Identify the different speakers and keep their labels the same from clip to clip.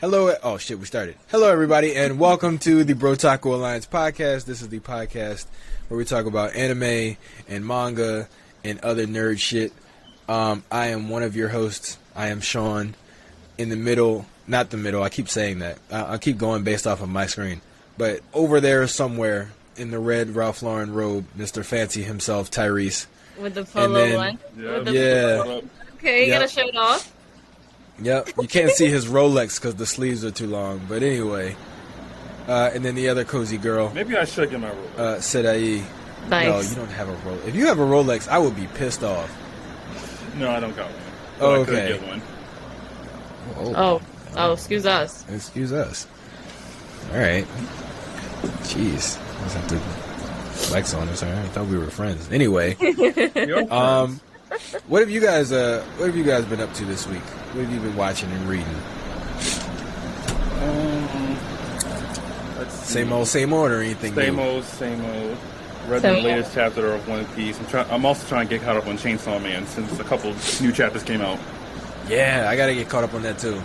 Speaker 1: Hello. Oh, shit, we started. Hello, everybody, and welcome to the BrOtaku Alliance Podcast. This is the podcast where we talk about anime and manga and other nerd shit. I am one of your hosts. I am Sean. In the middle, not the middle, I keep saying that. I keep going based off of my screen. But over there somewhere in the red Ralph Lauren robe, Mr. Fancy himself, Tyrese.
Speaker 2: With the polo one?
Speaker 1: Yeah.
Speaker 2: Okay, you gotta show it off.
Speaker 1: Yep, you can't see his Rolex because the sleeves are too long. But anyway, and then the other cozy girl.
Speaker 3: Maybe I should get my Rolex.
Speaker 1: Sedai.
Speaker 2: Nice.
Speaker 1: No, you don't have a Rolex. If you have a Rolex, I would be pissed off.
Speaker 3: No, I don't got one.
Speaker 1: Oh,
Speaker 3: I could
Speaker 1: okay.
Speaker 3: get one.
Speaker 2: Oh, excuse us.
Speaker 1: Excuse us. All right. Jeez, I just have to flex on us. All right, I thought we were friends. Anyway, what have you guys been up to this week? What have you been watching and reading? Same old, or anything new?
Speaker 3: Same old. Read the latest chapter of One Piece. I'm also trying to get caught up on Chainsaw Man since a couple new chapters came out.
Speaker 1: Yeah, I gotta get caught up on that too.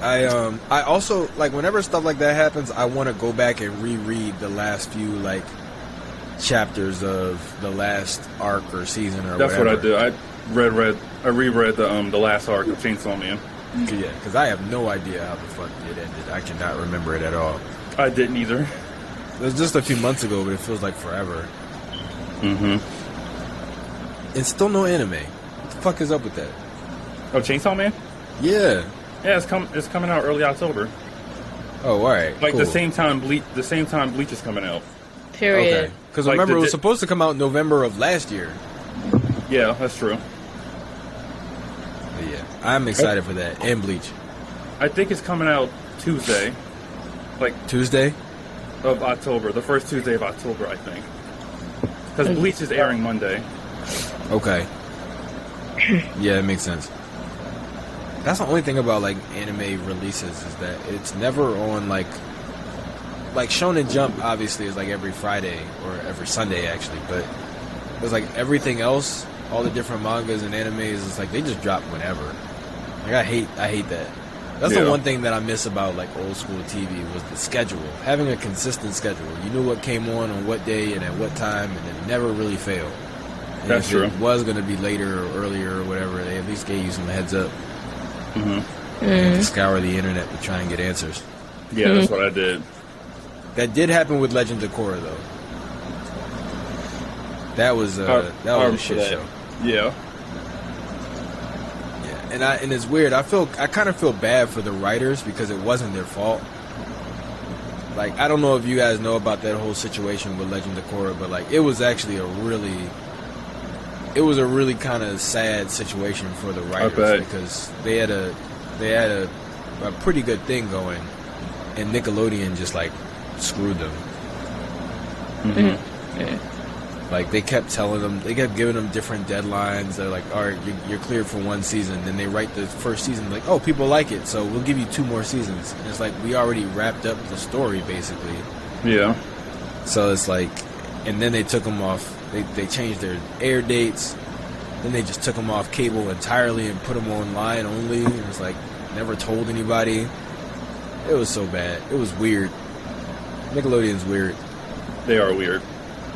Speaker 1: I also, like, whenever stuff like that happens, I want to go back and reread the last few, like, chapters of the last arc or season or
Speaker 3: That's
Speaker 1: whatever.
Speaker 3: what I did. I reread the last arc of Chainsaw Man.
Speaker 1: Yeah, because I have no idea how the fuck it ended. I cannot remember it at all.
Speaker 3: I didn't either.
Speaker 1: It was just a few months ago, but it feels like forever.
Speaker 3: Mm-hmm.
Speaker 1: And still no anime. What the fuck is up with that?
Speaker 3: Oh, Chainsaw Man?
Speaker 1: Yeah.
Speaker 3: Yeah, it's coming out early October.
Speaker 1: Oh, all right.
Speaker 3: Like
Speaker 1: cool.
Speaker 3: the same time Bleach is coming out.
Speaker 2: Period.
Speaker 1: Okay. Because
Speaker 3: Like
Speaker 1: remember, it was supposed to come out in November of last year.
Speaker 3: Yeah, that's true.
Speaker 1: But yeah, I'm excited for that. And Bleach.
Speaker 3: I think it's coming out Tuesday. Like
Speaker 1: Tuesday?
Speaker 3: of October, the first Tuesday of October, I think. Because Bleach is airing Monday.
Speaker 1: Okay. Yeah, it makes sense. That's the only thing about, like, anime releases is that it's never on, like Shonen Jump obviously is like every Friday or every Sunday actually, but it's like everything else, all the different mangas and animes, it's like they just drop whenever. Like I hate that. That's the one thing that I miss about, like, old school TV was the schedule. Having a consistent schedule. You knew what came on what day and at what time, and it never really failed. And
Speaker 3: That's true.
Speaker 1: If it was going to be later or earlier or whatever, they at least gave you some heads up.
Speaker 3: Mm-hmm.
Speaker 1: And to scour the internet to try and get answers.
Speaker 3: Yeah, that's what I did.
Speaker 1: That did happen with Legend of Korra, though. That was a shit show.
Speaker 3: Yeah.
Speaker 1: Yeah, and it's weird. I kind of feel bad for the writers because it wasn't their fault. Like, I don't know if you guys know about that whole situation with Legend of Korra, but, like, it was actually a really kind of sad situation for the writers because they had a pretty good thing going, and Nickelodeon just, like, screwed them.
Speaker 3: Mm-hmm.
Speaker 2: Yeah.
Speaker 1: Like, they kept giving them different deadlines. They're like, all right, you're cleared for one season. Then they write the first season, like, oh, people like it, so we'll give you 2 more seasons. And it's like, we already wrapped up the story, basically.
Speaker 3: Yeah.
Speaker 1: So it's like, and then they took them off. They changed their air dates. Then they just took them off cable entirely and put them online only. It was like, never told anybody. It was so bad. It was weird. Nickelodeon's weird.
Speaker 3: They are weird.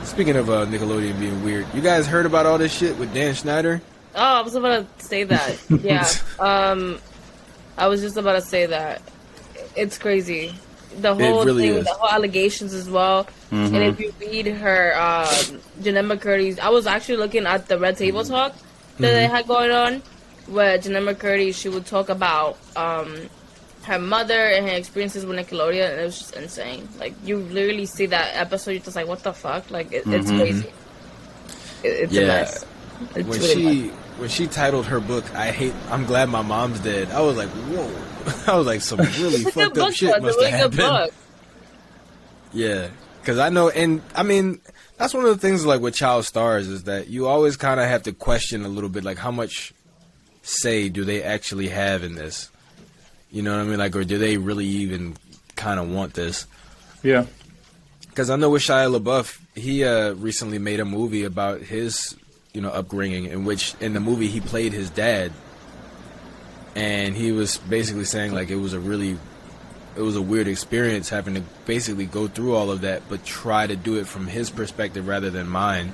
Speaker 1: Speaking of Nickelodeon being weird, you guys heard about all this shit with Dan Schneider?
Speaker 2: Oh, I was about to say that. Yeah. I was just about to say that. It's crazy. The whole
Speaker 1: really
Speaker 2: thing,
Speaker 1: is.
Speaker 2: the whole allegations as well.
Speaker 3: Mm-hmm.
Speaker 2: And if you read her, Janelle McCurdy's, I was actually looking at the Red Table Talk that they had going on, where Janelle McCurdy, she would talk about her mother and her experiences with Nickelodeon, and it was just insane. Like, you literally see that episode, you're just like, what the fuck? Like, it's crazy. It's a mess. It's
Speaker 1: When she titled her book, I'm Glad My Mom's Dead, I was like, whoa. I was like, some really fucked up shit must have happened. Yeah, because I know, and I mean, that's one of the things, like, with child stars is that you always kind of have to question a little bit, like, how much say do they actually have in this? You know what I mean? Like, or do they really even kind of want this?
Speaker 3: Yeah.
Speaker 1: Because I know with Shia LaBeouf, he recently made a movie about his, upbringing, in which in the movie he played his dad. and he was basically saying like it was a weird experience having to basically go through all of that, but try to do it from his perspective rather than mine,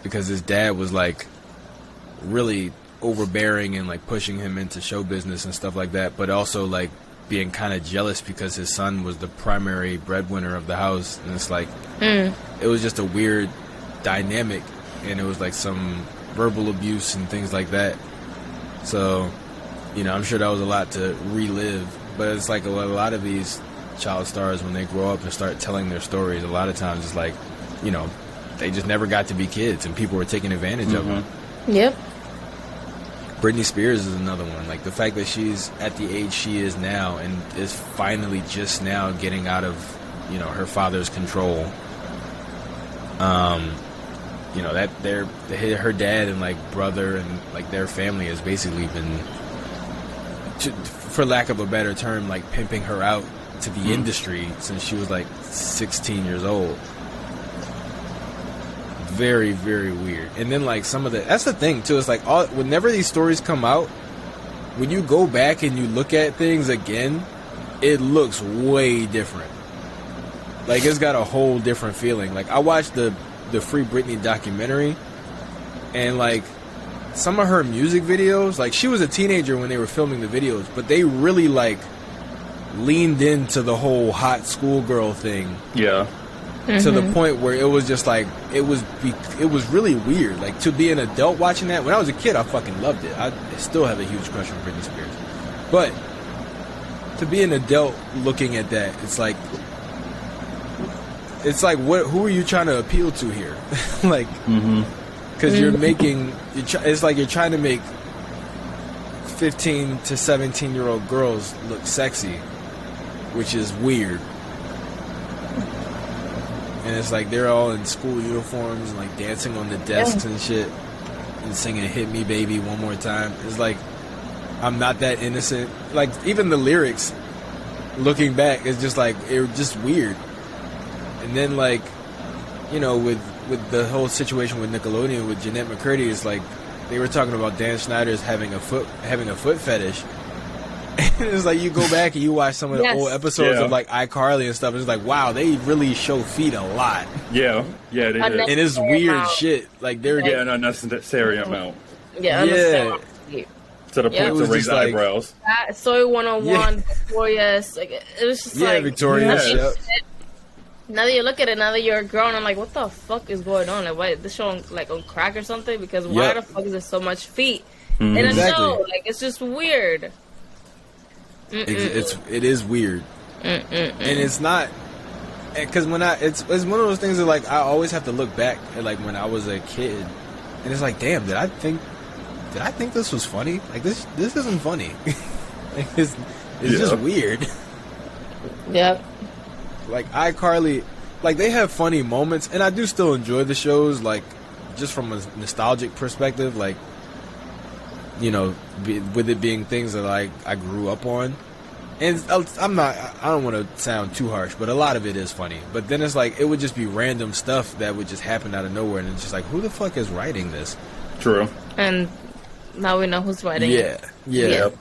Speaker 1: because his dad was like really overbearing and like pushing him into show business and stuff like that, but also like being kind of jealous because his son was the primary breadwinner of the house, and it's like it was just a weird dynamic, and it was like some verbal abuse and things like that. So, you know, I'm sure that was a lot to relive, but it's like a lot of these child stars, when they grow up and start telling their stories, a lot of times it's like, you know, they just never got to be kids and people were taking advantage of them.
Speaker 2: Yep.
Speaker 1: Britney Spears is another one. Like the fact that she's at the age she is now and is finally just now getting out of, you know, her father's control. You know, that her dad and like brother and like their family has basically been, for lack of a better term, like pimping her out to the industry since she was like 16 years old. Very, very weird. And then like some of that's the thing too, it's like whenever these stories come out, when you go back and you look at things again, it looks way different. Like it's got a whole different feeling. Like I watched the Free Britney documentary, and like some of her music videos, like she was a teenager when they were filming the videos, but they really like leaned into the whole hot schoolgirl thing.
Speaker 3: Yeah.
Speaker 1: To the point where it was just like it was really weird. Like to be an adult watching that. When I was a kid, I fucking loved it. I still have a huge crush on Britney Spears. But to be an adult looking at that, it's like who are you trying to appeal to here? Like, because you're making it's like you're trying to make 15 to 17-year-old girls look sexy, which is weird. And it's like they're all in school uniforms and like dancing on the desks and shit and singing "Hit Me Baby" one more time. It's like, I'm not that innocent. Like even the lyrics, looking back, is just like, it was just weird. And then like, you know, with the whole situation with Nickelodeon with Jeanette McCurdy, it's like they were talking about Dan Schneider's having a foot fetish. And it's like you go back and you watch some of the old episodes of like iCarly and stuff, and it's like, wow, they really show feet a lot.
Speaker 3: Yeah, they did.
Speaker 1: And it's weird shit. Like they're
Speaker 3: an unnecessary amount.
Speaker 2: Yeah.
Speaker 3: To the point to raise eyebrows.
Speaker 2: Soy 101, Victorious, like it was just like
Speaker 1: Victorious.
Speaker 2: Yep. Now that you look at it, now that you're grown, I'm like, what the fuck is going on? Like, why this show like on crack or something? Because why the fuck is there so much feet in a show? Like it's just weird.
Speaker 1: It is weird, and it's not, because when it's one of those things that like I always have to look back at like when I was a kid, and it's like, damn, did I think this was funny? Like this isn't funny. Like it's just weird.
Speaker 2: Yep.
Speaker 1: Like iCarly, like they have funny moments, and I do still enjoy the shows, like just from a nostalgic perspective, like, you know, with it being things that like I grew up on. And I don't want to sound too harsh, but a lot of it is funny. But then it's like, it would just be random stuff that would just happen out of nowhere, and it's just like, who the fuck is writing this?
Speaker 3: True.
Speaker 2: And now we know who's writing it.
Speaker 1: Yeah.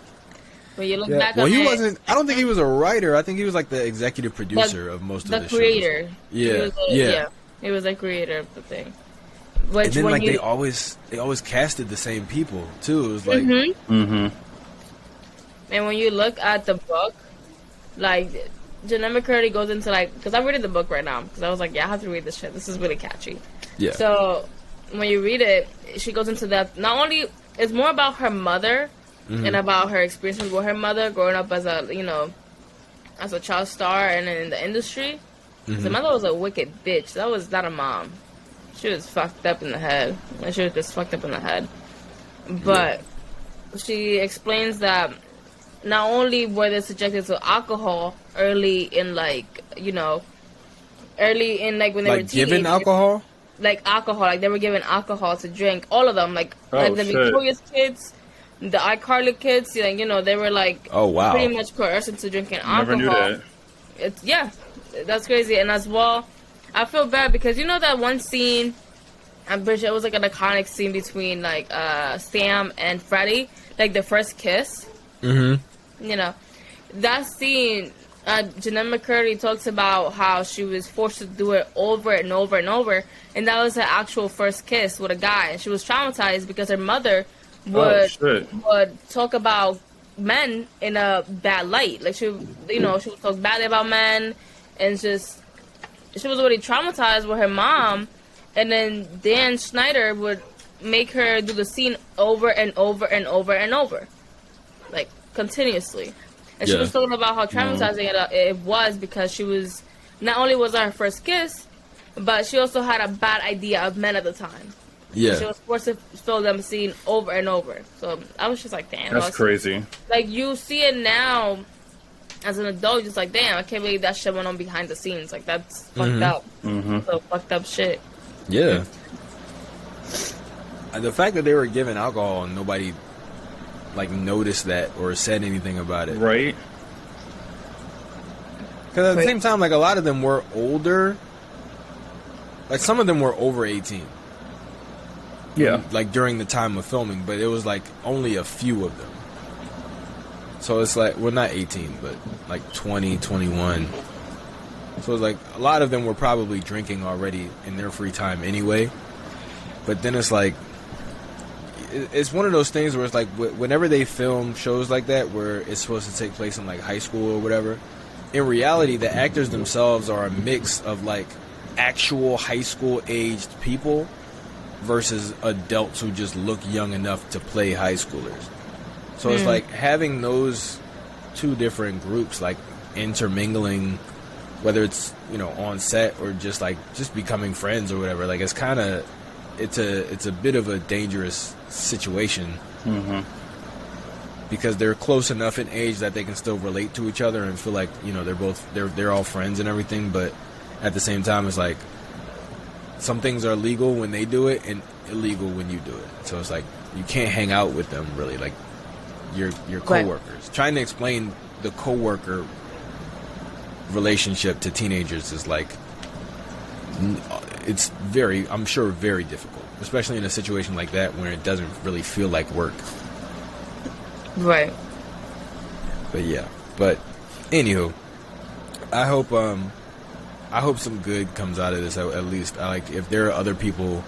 Speaker 2: When you look back
Speaker 1: well,
Speaker 2: on
Speaker 1: he wasn't, I don't think he was a writer. I think he was like the executive producer of most of the shows.
Speaker 2: The creator.
Speaker 1: Yeah.
Speaker 2: He was the creator of the thing.
Speaker 1: And then like they always casted the same people too. It was like
Speaker 2: And when you look at the book, like Jeanette McCurdy goes into like, because I'm reading the book right now because I was like, yeah, I have to read this shit. This is really catchy.
Speaker 1: Yeah.
Speaker 2: So when you read it, she goes into that. Not only it's more about her mother and about her experiences with her mother growing up as a child star and in the industry. The mother was a wicked bitch. That was not a mom. She was fucked up in the head. She was just fucked up in the head. But she explains that not only were they subjected to alcohol early in like, you know, when they
Speaker 1: like
Speaker 2: were teenagers.
Speaker 1: given alcohol?
Speaker 2: Like alcohol, like they were given alcohol to drink. All of them, like the Victorious kids, the iCarly kids, like, you know, they were like pretty much coerced into drinking alcohol.
Speaker 3: Never knew that.
Speaker 2: That's crazy. And as well, I feel bad because you know that one scene, I'm pretty sure it was like an iconic scene between like Sam and Freddie, like the first kiss.
Speaker 1: Mm-hmm.
Speaker 2: You know, that scene, Janelle McCurdy talks about how she was forced to do it over and over and over, and that was her actual first kiss with a guy. And she was traumatized because her mother would talk about men in a bad light. Like, she would talk badly about men, and just, she was already traumatized with her mom, and then Dan Schneider would make her do the scene over and over and over and over, like, continuously. And she was talking about how traumatizing it was, because she was, not only was that her first kiss, but she also had a bad idea of men at the time.
Speaker 1: Yeah.
Speaker 2: So she was forced to film them scene over and over. So I was just like, damn.
Speaker 3: That's crazy.
Speaker 2: Like, you see it now as an adult, just like, damn, I can't believe that shit went on behind the scenes. Like, that's fucked up. So fucked up shit.
Speaker 1: Yeah. And the fact that they were given alcohol and nobody, like, noticed that or said anything about it.
Speaker 3: Right.
Speaker 1: Because at the same time, like, a lot of them were older. Like, some of them were over 18.
Speaker 3: Yeah.
Speaker 1: Like, during the time of filming, but it was, like, only a few of them. So it's like, well, not 18, but, like, 20, 21. So it's like, a lot of them were probably drinking already in their free time anyway. But then it's like, it's one of those things where it's like, whenever they film shows like that, where it's supposed to take place in, like, high school or whatever, in reality, the actors themselves are a mix of, like, actual high school aged people versus adults who just look young enough to play high schoolers. So it's like having those two different groups, like, intermingling, whether it's, you know, on set or just, like, just becoming friends or whatever. Like, it's kind of, it's a bit of a dangerous situation. Because they're close enough in age that they can still relate to each other and feel like, you know, they're all friends and everything, but at the same time, it's like, some things are legal when they do it and illegal when you do it. So it's like, you can't hang out with them, really, like your coworkers. Trying to explain the coworker relationship to teenagers is like, it's very, I'm sure, very difficult, especially in a situation like that where it doesn't really feel like work.
Speaker 2: Right.
Speaker 1: But yeah. But anywho, I hope some good comes out of this. At least, like, if there are other people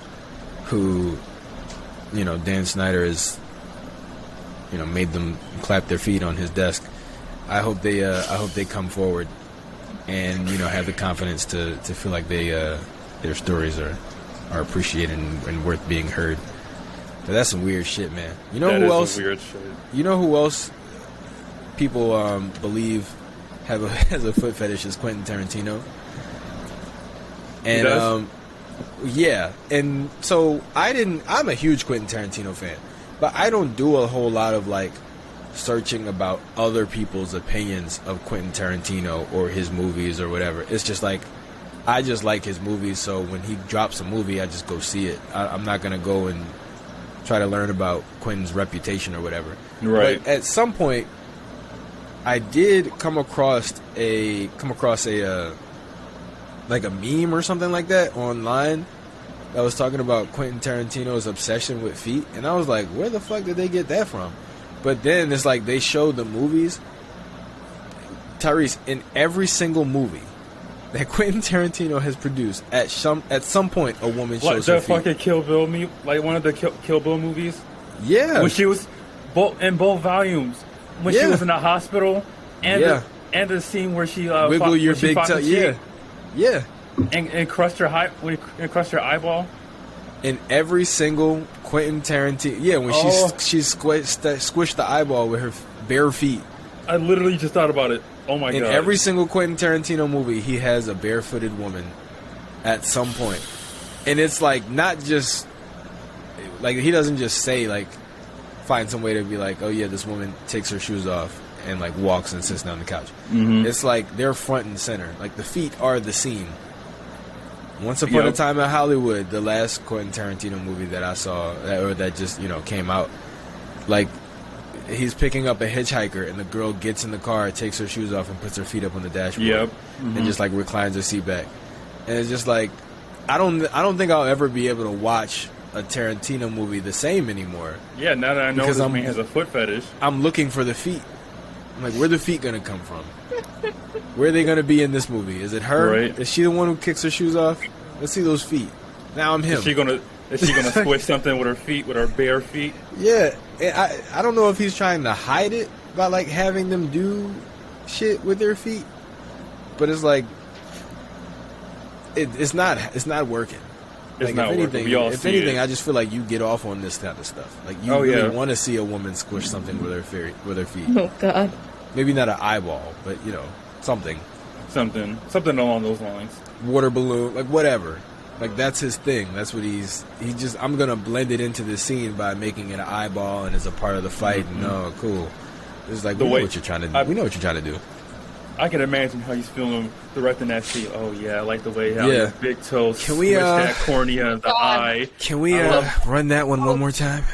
Speaker 1: who, you know, Dan Snyder has, you know, made them clap their feet on his desk. I hope they come forward and, you know, have the confidence to feel like their stories are appreciated and worth being heard. But that's some weird shit, man. You know who else?
Speaker 3: Weird shit.
Speaker 1: You know who else people believe has a foot fetish is Quentin Tarantino. And yeah, and so I'm a huge Quentin Tarantino fan, but I don't do a whole lot of, like, searching about other people's opinions of Quentin Tarantino or his movies or whatever. It's just like, I just like his movies, so when he drops a movie, I just go see it. I'm not gonna go and try to learn about Quentin's reputation or whatever.
Speaker 3: Right.
Speaker 1: But at some point, I did come across a like a meme or something like that online that was talking about Quentin Tarantino's obsession with feet, and I was like, where the fuck did they get that from? But then it's like they showed the movies. Tyrese, in every single movie that Quentin Tarantino has produced, at some point a woman shows her feet.
Speaker 3: Like the fucking Kill Bill like one of the Kill Bill movies?
Speaker 1: Yeah.
Speaker 3: When she was in both volumes. When she was in the hospital and the scene where she
Speaker 1: wiggle your big toe. Yeah.
Speaker 3: And crushed her eyeball.
Speaker 1: In every single Quentin Tarantino, when she squished the eyeball with her bare feet.
Speaker 3: I literally just thought about it. Oh my god! In
Speaker 1: every single Quentin Tarantino movie, he has a barefooted woman at some point, and it's like, not just like, he doesn't just say, like, find some way to be like, oh yeah, this woman takes her shoes off and, like, walks and sits down on the couch. It's like they're front and center. Like, the feet are the scene. Once Upon a Time in Hollywood, the last Quentin Tarantino movie that I saw, that just, you know, came out, like, he's picking up a hitchhiker and the girl gets in the car, takes her shoes off and puts her feet up on the dashboard and just, like, reclines her seat back. And it's just like, I don't think I'll ever be able to watch a Tarantino movie the same anymore.
Speaker 3: Yeah, now that I know
Speaker 1: Because
Speaker 3: this man has a foot fetish.
Speaker 1: I'm looking for the feet. I'm like, where the feet gonna come from? Where are they gonna be in this movie? Is it her?
Speaker 3: Right.
Speaker 1: Is she the one who kicks her shoes off? Let's see those feet. Now I'm him.
Speaker 3: Is she gonna squish something with her feet, with her bare feet?
Speaker 1: Yeah, I don't know if he's trying to hide it by like having them do shit with their feet, but it's like it's not working.
Speaker 3: It's
Speaker 1: Like,
Speaker 3: not
Speaker 1: if
Speaker 3: working.
Speaker 1: anything,
Speaker 3: We all
Speaker 1: if
Speaker 3: see
Speaker 1: anything,
Speaker 3: it.
Speaker 1: I just feel like you get off on this kind of stuff. Like you
Speaker 3: Oh,
Speaker 1: really
Speaker 3: yeah.
Speaker 1: want to see a woman squish something with her feet.
Speaker 2: Oh God.
Speaker 1: Maybe not an eyeball, but something.
Speaker 3: Something along those lines.
Speaker 1: Water balloon, like whatever. Like that's his thing. That's what he just. I'm gonna blend it into the scene by making it an eyeball and it's a part of the fight.
Speaker 3: Mm-hmm.
Speaker 1: No, cool. It's like
Speaker 3: The
Speaker 1: we know
Speaker 3: way-
Speaker 1: what you're trying to do. We know what you're trying to do.
Speaker 3: I can imagine how he's feeling directing that scene. Oh yeah, I like the way how
Speaker 1: Yeah.
Speaker 3: his big toes
Speaker 1: Can we,
Speaker 3: squish that cornea of the
Speaker 2: God.
Speaker 3: eye.
Speaker 1: Can we run that one more time?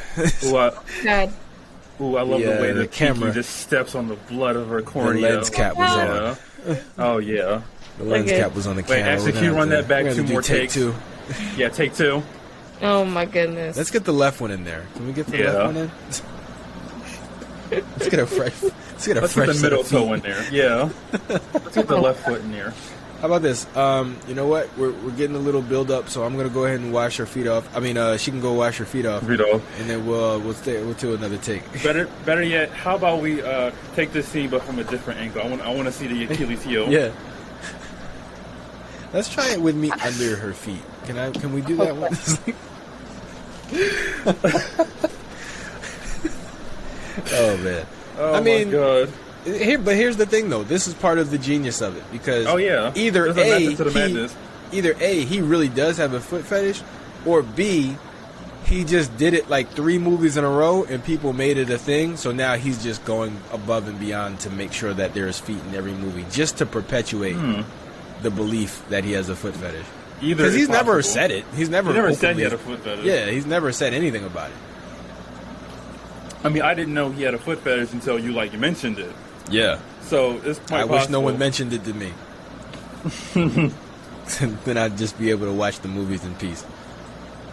Speaker 3: Ooh, I
Speaker 2: God.
Speaker 3: love
Speaker 1: Yeah,
Speaker 3: the way
Speaker 1: the
Speaker 3: the
Speaker 1: camera.
Speaker 3: camera just steps on the blood of her cornea.
Speaker 1: lens cap was on.
Speaker 3: Yeah. Oh yeah.
Speaker 1: The lens
Speaker 2: Okay.
Speaker 1: cap was on the
Speaker 3: Wait,
Speaker 1: camera.
Speaker 3: actually,
Speaker 1: We're
Speaker 3: can you
Speaker 1: gonna
Speaker 3: run
Speaker 1: have
Speaker 3: that back
Speaker 1: we're gonna
Speaker 3: two
Speaker 1: do
Speaker 3: more
Speaker 1: take
Speaker 3: takes?
Speaker 1: 2.
Speaker 3: Yeah, take 2.
Speaker 2: Oh my goodness.
Speaker 1: Let's get the left one in there. Can we get the
Speaker 3: Yeah.
Speaker 1: left one in? Let's get a fresh. Let's get a
Speaker 3: Let's
Speaker 1: fresh
Speaker 3: get the
Speaker 1: set
Speaker 3: middle
Speaker 1: of
Speaker 3: toe
Speaker 1: feet.
Speaker 3: in there. Yeah. Let's get the left foot in there.
Speaker 1: How about this? You know what? We're getting a little build up, so I'm gonna go ahead and wash her feet off. I mean, she can go wash her feet off,
Speaker 3: Vito.
Speaker 1: and then we'll do another take.
Speaker 3: Better yet, how about we take this scene but from a different angle? I want to see the Achilles heel.
Speaker 1: Yeah. Let's try it with me under her feet. Can we do that one? Oh man.
Speaker 3: Oh
Speaker 1: I mean,
Speaker 3: my god.
Speaker 1: But here's the thing, though. This is part of the genius of it because
Speaker 3: Oh yeah.
Speaker 1: either
Speaker 3: There's a method to the
Speaker 1: A,
Speaker 3: madness.
Speaker 1: either A, he really does have a foot fetish, or B, he just did it like 3 movies in a row and people made it a thing. So now he's just going above and beyond to make sure that there's feet in every movie, just to perpetuate the belief that he has a foot fetish.
Speaker 3: Either
Speaker 1: Because
Speaker 3: is
Speaker 1: he's never
Speaker 3: possible.
Speaker 1: said it. He's never
Speaker 3: He never said he
Speaker 1: openly-
Speaker 3: had a foot fetish.
Speaker 1: Yeah, he's never said anything about it.
Speaker 3: I mean, I didn't know he had a foot fetish until you mentioned it.
Speaker 1: Yeah.
Speaker 3: So it's quite
Speaker 1: I wish no
Speaker 3: possible.
Speaker 1: one mentioned it to me. Then I'd just be able to watch the movies in peace.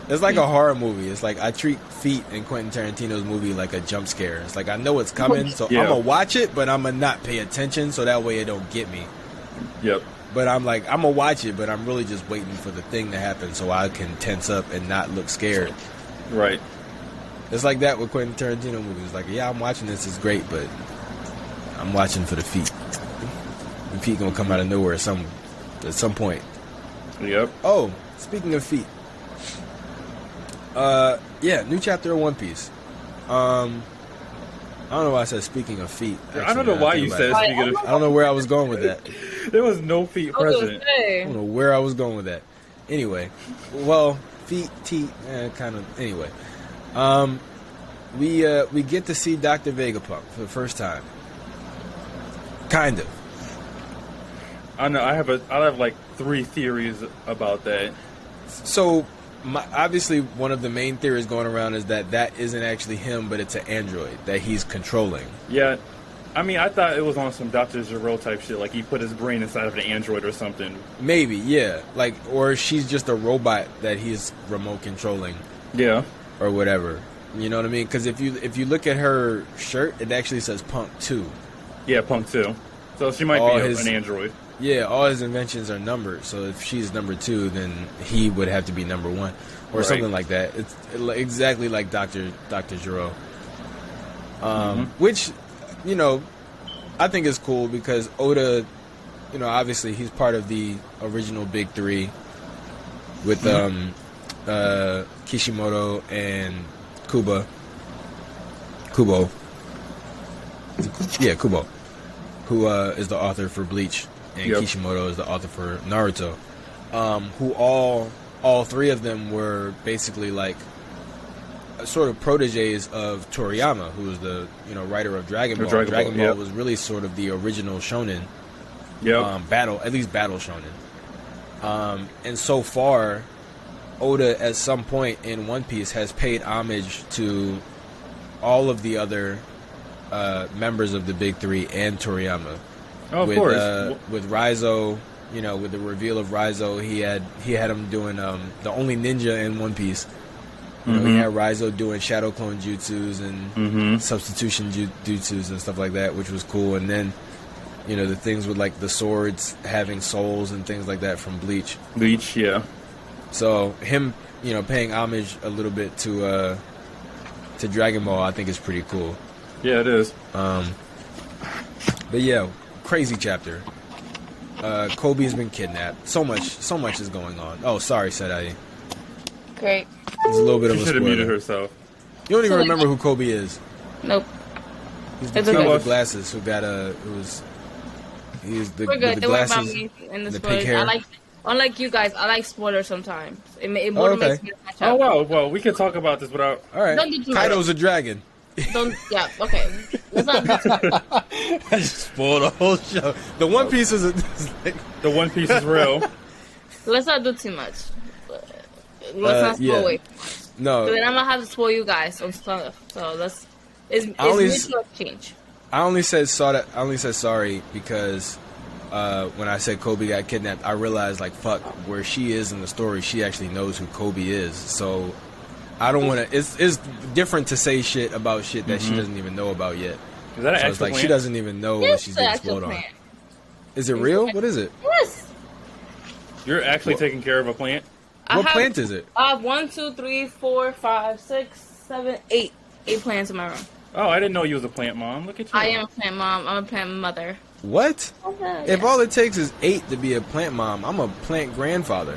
Speaker 1: It's like a horror movie. It's like I treat feet in Quentin Tarantino's movie like a jump scare. It's like I know it's coming, so
Speaker 3: Yeah.
Speaker 1: I'm gonna watch it, but I'm gonna not pay attention, so that way it don't get me.
Speaker 3: Yep.
Speaker 1: But I'm gonna watch it, but I'm really just waiting for the thing to happen so I can tense up and not look scared.
Speaker 3: Right.
Speaker 1: It's like that with Quentin Tarantino movies. Like, yeah, I'm watching this, it's great, but I'm watching for the feet. The feet gonna come out of nowhere at some point.
Speaker 3: Yep.
Speaker 1: Oh, speaking of feet. Yeah, new chapter of One Piece. I don't know why I said speaking of feet.
Speaker 3: I don't know why you said
Speaker 1: I
Speaker 3: speaking of.
Speaker 1: don't know where I was going with that.
Speaker 3: There was no feet
Speaker 2: I was
Speaker 3: present.
Speaker 2: gonna say.
Speaker 1: I don't know where I was going with that. Anyway, well, feet, teeth, kind of. Anyway, we get to see Dr. Vegapunk for the first time. Kind of.
Speaker 3: I know. I have like 3 theories about that.
Speaker 1: So, obviously, one of the main theories going around is that isn't actually him, but it's an android that he's controlling.
Speaker 3: Yeah. I mean, I thought it was on some Dr. Gero type shit. Like he put his brain inside of an android or something.
Speaker 1: Maybe, yeah. Like, or she's just a robot that he's remote controlling
Speaker 3: Yeah.
Speaker 1: or whatever. You know what I mean? Because if you look at her shirt, it actually says Punk 2.
Speaker 3: Yeah, Punk 2. So she might
Speaker 1: All
Speaker 3: be
Speaker 1: his-
Speaker 3: an android.
Speaker 1: Yeah, all his inventions are numbered. So if she's number 2, then he would have to be number 1, or
Speaker 3: Right.
Speaker 1: something like that. It's exactly like Dr. Gero. Which, I think is cool because Oda, obviously he's part of the original Big 3 with Kishimoto and Kubo. Yeah, Kubo, who is the author for Bleach, and
Speaker 3: Yep.
Speaker 1: Kishimoto is the author for Naruto. Who all 3 of them were basically like sort of proteges of Toriyama, who was the writer of Dragon Ball. Dragon Ball
Speaker 3: yep.
Speaker 1: was really sort of the original shonen
Speaker 3: Yep.
Speaker 1: battle shonen. And so far, Oda at some point in One Piece has paid homage to all of the other members of the Big 3 and Toriyama.
Speaker 3: Oh, of
Speaker 1: with,
Speaker 3: course.
Speaker 1: With Raizo, with the reveal of Raizo, he had him doing the only ninja in One Piece. You know, he had Raizo doing shadow clone jutsus and substitution jutsus and stuff like that, which was cool. And then, you know, the things with like the swords having souls and things like that from Bleach.
Speaker 3: Bleach, yeah.
Speaker 1: So him, you know, paying homage a little bit to Dragon Ball, I think is pretty cool.
Speaker 3: Yeah, it is.
Speaker 1: But yeah, crazy chapter. Kobe's been kidnapped. So much is going on. Oh, sorry, Sadai.
Speaker 2: Great.
Speaker 1: There's a little bit
Speaker 3: She
Speaker 1: of a
Speaker 3: should have muted
Speaker 1: spoiler.
Speaker 3: herself.
Speaker 1: You don't even remember who Kobe is.
Speaker 2: Nope.
Speaker 1: He's the
Speaker 2: It's
Speaker 1: kid
Speaker 2: okay.
Speaker 1: with the glasses who got he's the,
Speaker 2: We're good.
Speaker 1: with the
Speaker 2: Don't worry about
Speaker 1: glasses
Speaker 2: me in the
Speaker 1: and the
Speaker 2: spoilers.
Speaker 1: pink hair.
Speaker 2: Unlike you guys, I like spoilers sometimes. It
Speaker 1: Oh, okay.
Speaker 2: makes me catch
Speaker 3: Oh,
Speaker 2: up.
Speaker 3: wow. Well, we can talk about this without...
Speaker 1: All right.
Speaker 2: Don't do too
Speaker 1: Kaido's a dragon.
Speaker 2: Yeah, okay. Let's not do too much.
Speaker 1: I just spoiled the whole show. The One Piece is like,
Speaker 3: The One Piece is real.
Speaker 2: Let's not do too much. Let's not spoil
Speaker 1: yeah.
Speaker 2: away.
Speaker 1: no.
Speaker 2: So then I'm gonna have to spoil you guys on stuff. So it's
Speaker 1: only
Speaker 2: mutual exchange.
Speaker 1: I only said sorry because when I said Kobe got kidnapped, I realized like fuck, where she is in the story, she actually knows who Kobe is. So I don't want to. It's different to say shit about shit that she doesn't even know about yet.
Speaker 3: Is that an
Speaker 1: So
Speaker 3: actual
Speaker 1: it's like
Speaker 3: plan?
Speaker 1: she doesn't even know what
Speaker 2: Yes,
Speaker 1: she's
Speaker 2: the
Speaker 1: getting
Speaker 2: actual
Speaker 1: spoiled on.
Speaker 2: plan.
Speaker 1: Is it real? What is it?
Speaker 2: Yes.
Speaker 3: You're actually taking care of a plant?
Speaker 1: What plant is it?
Speaker 2: I have 1, 2, 3, 4, 5, 6, 7, 8. 8 plants in my room.
Speaker 3: Oh, I didn't know you was a plant mom. Look at you.
Speaker 2: I am a plant mom. I'm a plant mother.
Speaker 1: What?
Speaker 2: Okay,
Speaker 1: If all it takes is 8 to be a plant mom, I'm a plant grandfather.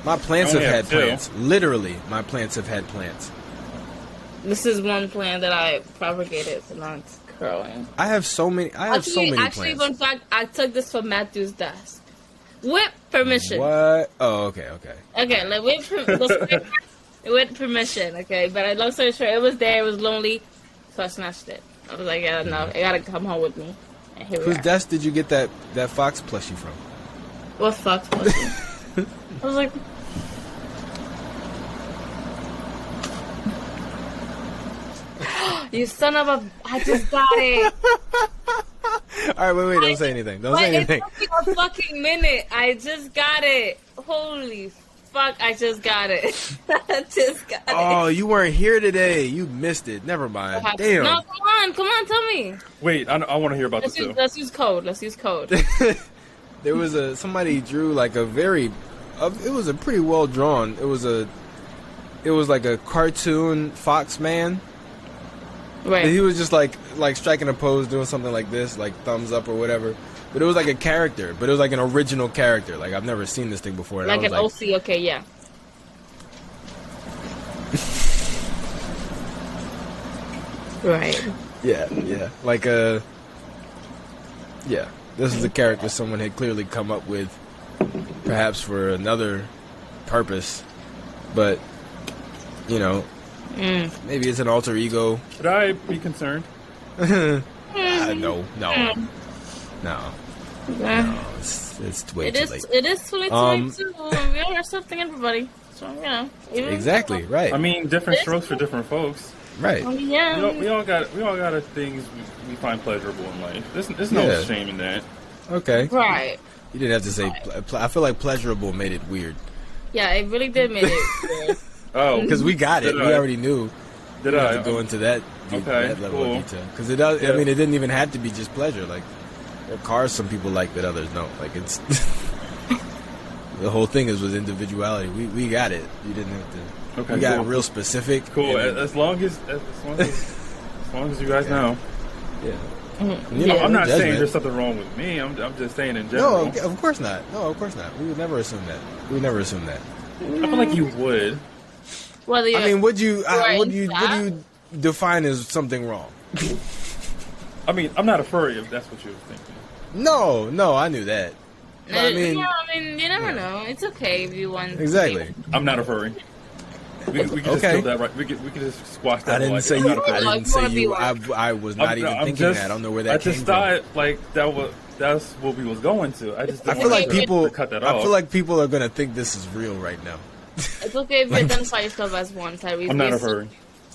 Speaker 1: My plants
Speaker 3: I
Speaker 1: have
Speaker 3: only
Speaker 1: had
Speaker 3: have 2.
Speaker 1: plants. Literally, my plants have had plants.
Speaker 2: This is one plant that I propagated, so now it's growing.
Speaker 1: I have so many. I have so many
Speaker 2: Actually,
Speaker 1: plants.
Speaker 2: fun fact, I took this from Matthew's desk. With permission.
Speaker 1: What? Oh, okay.
Speaker 2: Okay, like with permission, okay? But long story short, it was there, it was lonely, so I snatched it. I was like, yeah, no, it gotta come home with me. And here we
Speaker 1: Whose
Speaker 2: are.
Speaker 1: desk did you get that fox plushie from?
Speaker 2: What fuck? I was like, you son of a! I just got it.
Speaker 1: All right, wait, don't say anything. Don't say
Speaker 2: Wait,
Speaker 1: anything.
Speaker 2: it took me a fucking minute. I just got it. Holy fuck! I just got it. I just got it.
Speaker 1: Oh, you weren't here today. You missed it. Never mind. Damn.
Speaker 2: No, come on, tell me.
Speaker 3: Wait, I want to hear about this too.
Speaker 2: Let's use code. Let's use code.
Speaker 1: There was somebody drew like a very, it was a pretty well drawn. It was like a cartoon fox man.
Speaker 2: Right.
Speaker 1: And he was just like striking a pose, doing something like this, like thumbs up or whatever. But it was like a character, but it was like an original character. Like I've never seen this thing before. And
Speaker 2: Like
Speaker 1: I
Speaker 2: an
Speaker 1: was
Speaker 2: OC. Okay, yeah. Right.
Speaker 1: Yeah. Like a. Yeah, this is a character someone had clearly come up with, perhaps for another purpose, but you know, maybe it's an alter ego.
Speaker 3: Should I be concerned?
Speaker 1: No. It's way
Speaker 2: It
Speaker 1: too
Speaker 2: is.
Speaker 1: late.
Speaker 2: It is 2022. We are accepting everybody. So even,
Speaker 1: Exactly right.
Speaker 3: I mean, different strokes for different folks.
Speaker 1: Right.
Speaker 2: Yeah.
Speaker 3: We all got things we find pleasurable in life. There's no
Speaker 1: Yeah.
Speaker 3: shame in that.
Speaker 1: Okay.
Speaker 2: Right.
Speaker 1: You didn't have to say. I feel like pleasurable made it weird
Speaker 2: Yeah, it really did make it weird.
Speaker 3: Oh,
Speaker 1: because we got it.
Speaker 3: Did
Speaker 1: We
Speaker 3: I?
Speaker 1: already knew.
Speaker 3: Did
Speaker 1: We
Speaker 3: I?
Speaker 1: don't have to go into that level
Speaker 3: cool.
Speaker 1: of detail because it does.
Speaker 3: Yeah.
Speaker 1: I mean, it didn't even have to be just pleasure. Like there are cars some people like that others don't. Like it's the whole thing was individuality. We got it. You didn't have to.
Speaker 3: Okay,
Speaker 1: we got
Speaker 3: cool.
Speaker 1: real specific.
Speaker 3: Cool.
Speaker 1: and-
Speaker 3: As long as you guys know.
Speaker 1: yeah.
Speaker 2: Mm-hmm.
Speaker 1: You
Speaker 3: No,
Speaker 1: know,
Speaker 3: I'm not
Speaker 1: judgment.
Speaker 3: saying there's something wrong with me. I'm just saying in
Speaker 1: No,
Speaker 3: general.
Speaker 1: of course not. No, of course not. We would never assume that. We would never assume that.
Speaker 3: I feel like you would.
Speaker 2: Whether you're,
Speaker 1: I mean, would you
Speaker 2: Right,
Speaker 1: would you define as something wrong?
Speaker 3: I mean, I'm not a furry if that's what you were thinking.
Speaker 1: No, I knew that. But I mean,
Speaker 2: you never know. It's okay if you want.
Speaker 1: exactly.
Speaker 3: I'm not a furry. We can just
Speaker 1: Okay.
Speaker 3: kill that right. We can just squash that.
Speaker 1: I didn't
Speaker 3: like,
Speaker 1: say
Speaker 3: I'm
Speaker 1: you.
Speaker 3: not a furry.
Speaker 1: I didn't
Speaker 2: You
Speaker 1: say
Speaker 2: wanna be
Speaker 1: you.
Speaker 2: one.
Speaker 1: I was not even thinking that. I don't know where that came
Speaker 3: I just
Speaker 1: from.
Speaker 3: thought like that's what we was going to. I just
Speaker 1: I
Speaker 3: didn't
Speaker 1: feel
Speaker 3: want
Speaker 1: like
Speaker 3: to
Speaker 1: people.
Speaker 3: cut that
Speaker 1: I
Speaker 3: off.
Speaker 1: feel like people are gonna think this is real right now.
Speaker 2: It's okay if you identify yourself as one, Tyrese.
Speaker 3: I'm not a furry.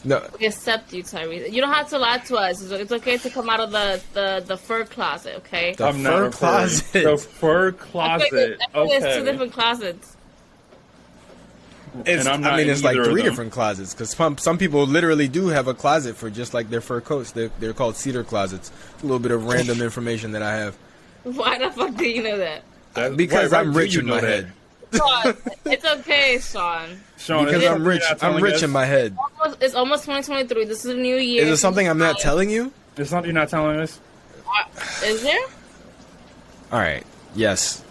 Speaker 1: No,
Speaker 2: We accept you, Tyrese. You don't have to lie to us. It's okay to come out of the fur closet, okay?
Speaker 1: The
Speaker 3: I'm not
Speaker 1: fur
Speaker 3: a furry.
Speaker 1: closet.
Speaker 3: The fur
Speaker 2: I
Speaker 3: closet.
Speaker 2: think there's two
Speaker 3: Okay.
Speaker 2: different closets.
Speaker 1: It's,
Speaker 3: and I'm not
Speaker 1: I mean,
Speaker 3: in
Speaker 1: it's like
Speaker 3: either of
Speaker 1: 3
Speaker 3: them.
Speaker 1: different closets because some people literally do have a closet for just like their fur coats. They're called cedar closets. It's a little bit of random information that I have.
Speaker 2: Why the fuck do you know that?
Speaker 1: Because
Speaker 3: Why
Speaker 1: I'm
Speaker 3: do
Speaker 1: rich
Speaker 3: you
Speaker 1: in
Speaker 3: know
Speaker 1: my
Speaker 3: that?
Speaker 1: head.
Speaker 2: Sean, it's okay, Sean.
Speaker 3: Sean,
Speaker 1: Because
Speaker 3: is it
Speaker 1: I'm
Speaker 3: something
Speaker 1: rich.
Speaker 3: you're not
Speaker 1: I'm
Speaker 3: telling
Speaker 1: rich
Speaker 3: us?
Speaker 1: in my head.
Speaker 2: It's almost 2023. This is a new year.
Speaker 1: Is it something I'm not telling you?
Speaker 3: It's something you're not telling us?
Speaker 2: Is there?
Speaker 1: All right. Yes.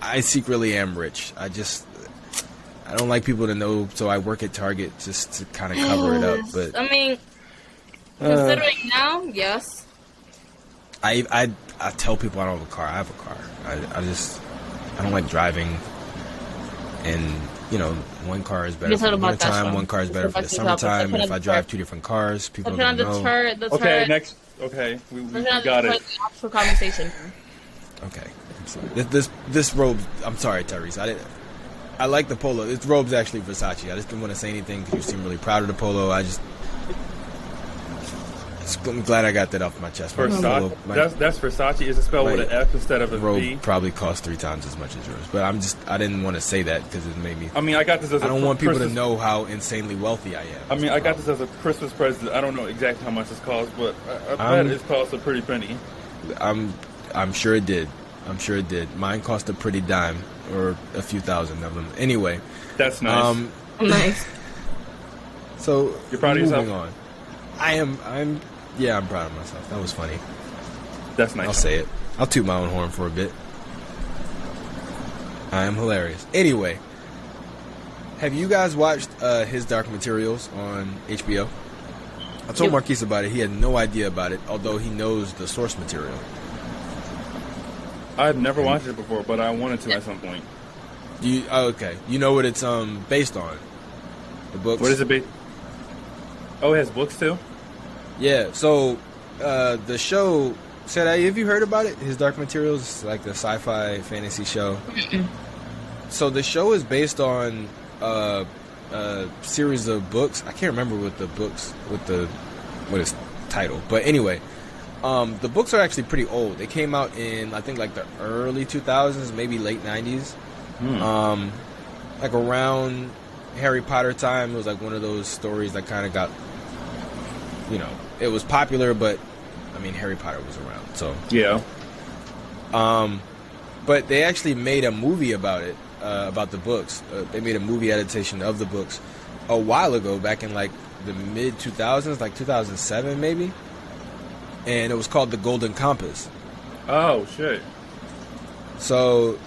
Speaker 1: I secretly am rich. I don't like people to know, so I work at Target just to kind of cover it up. But
Speaker 2: I mean, considering now, yes.
Speaker 1: I tell people I don't have a car. I have a car. I don't like driving, and one car is better
Speaker 2: You
Speaker 1: for
Speaker 2: said
Speaker 1: the
Speaker 2: about that,
Speaker 1: wintertime.
Speaker 2: Sean.
Speaker 1: One car is better for the
Speaker 2: Let's talk about
Speaker 1: summertime.
Speaker 2: that.
Speaker 1: And if I drive 2 different cars, people
Speaker 2: Put
Speaker 1: are
Speaker 2: on
Speaker 1: gonna
Speaker 2: the
Speaker 1: know.
Speaker 2: turret. The
Speaker 3: Okay,
Speaker 2: turret.
Speaker 3: next. Okay, we
Speaker 2: Put on
Speaker 3: got
Speaker 2: the
Speaker 3: it.
Speaker 2: turret, the actual conversation.
Speaker 1: Okay. I'm sorry. This robe. I'm sorry, Tyrese. I like the polo. This robe's actually Versace. I just didn't want to say anything because you seem really proud of the polo. I'm glad I got that off my chest.
Speaker 3: Versace. That's Versace. Is it spelled with an F instead of a
Speaker 1: robe
Speaker 3: V?
Speaker 1: probably cost 3 times as much as yours, but I didn't want to say that because it made me.
Speaker 3: I mean, I got this as
Speaker 1: I don't want people
Speaker 3: Christmas,
Speaker 1: to know how insanely wealthy I am.
Speaker 3: I mean, I got this as a Christmas present. I don't know exactly how much it cost, but I bet it cost a pretty penny.
Speaker 1: I'm sure it did. I'm sure it did. Mine cost a pretty dime or a few thousand of them. Anyway,
Speaker 3: That's nice.
Speaker 2: Nice.
Speaker 1: So
Speaker 3: You're proud of
Speaker 1: moving
Speaker 3: yourself?
Speaker 1: on. I'm proud of myself. That was funny.
Speaker 3: That's nice.
Speaker 1: I'll say it. I'll toot my own horn for a bit. I am hilarious. Anyway, have you guys watched his Dark Materials on HBO? I told Marquise about it. He had no idea about it, although he knows the source material.
Speaker 3: I've never watched it before, but I wanted to at some point.
Speaker 1: Okay. You know what it's based on? The books.
Speaker 3: What is it? Oh, it has books too?
Speaker 1: Yeah. So the show. Have you heard about it? His Dark Materials is like the sci-fi fantasy show. So the show is based on a series of books. I can't remember what it's titled, but anyway, the books are actually pretty old. They came out in I think like the early 2000s, maybe late 90s. Like around Harry Potter time. It was like one of those stories that kind of got, it was popular, but I mean Harry Potter was around, so
Speaker 3: Yeah.
Speaker 1: but they actually made a movie about it, about the books. They made a movie adaptation of the books a while ago, back in like the mid 2000s, like 2007 maybe, and it was called The Golden Compass.
Speaker 3: Oh, shit.
Speaker 1: So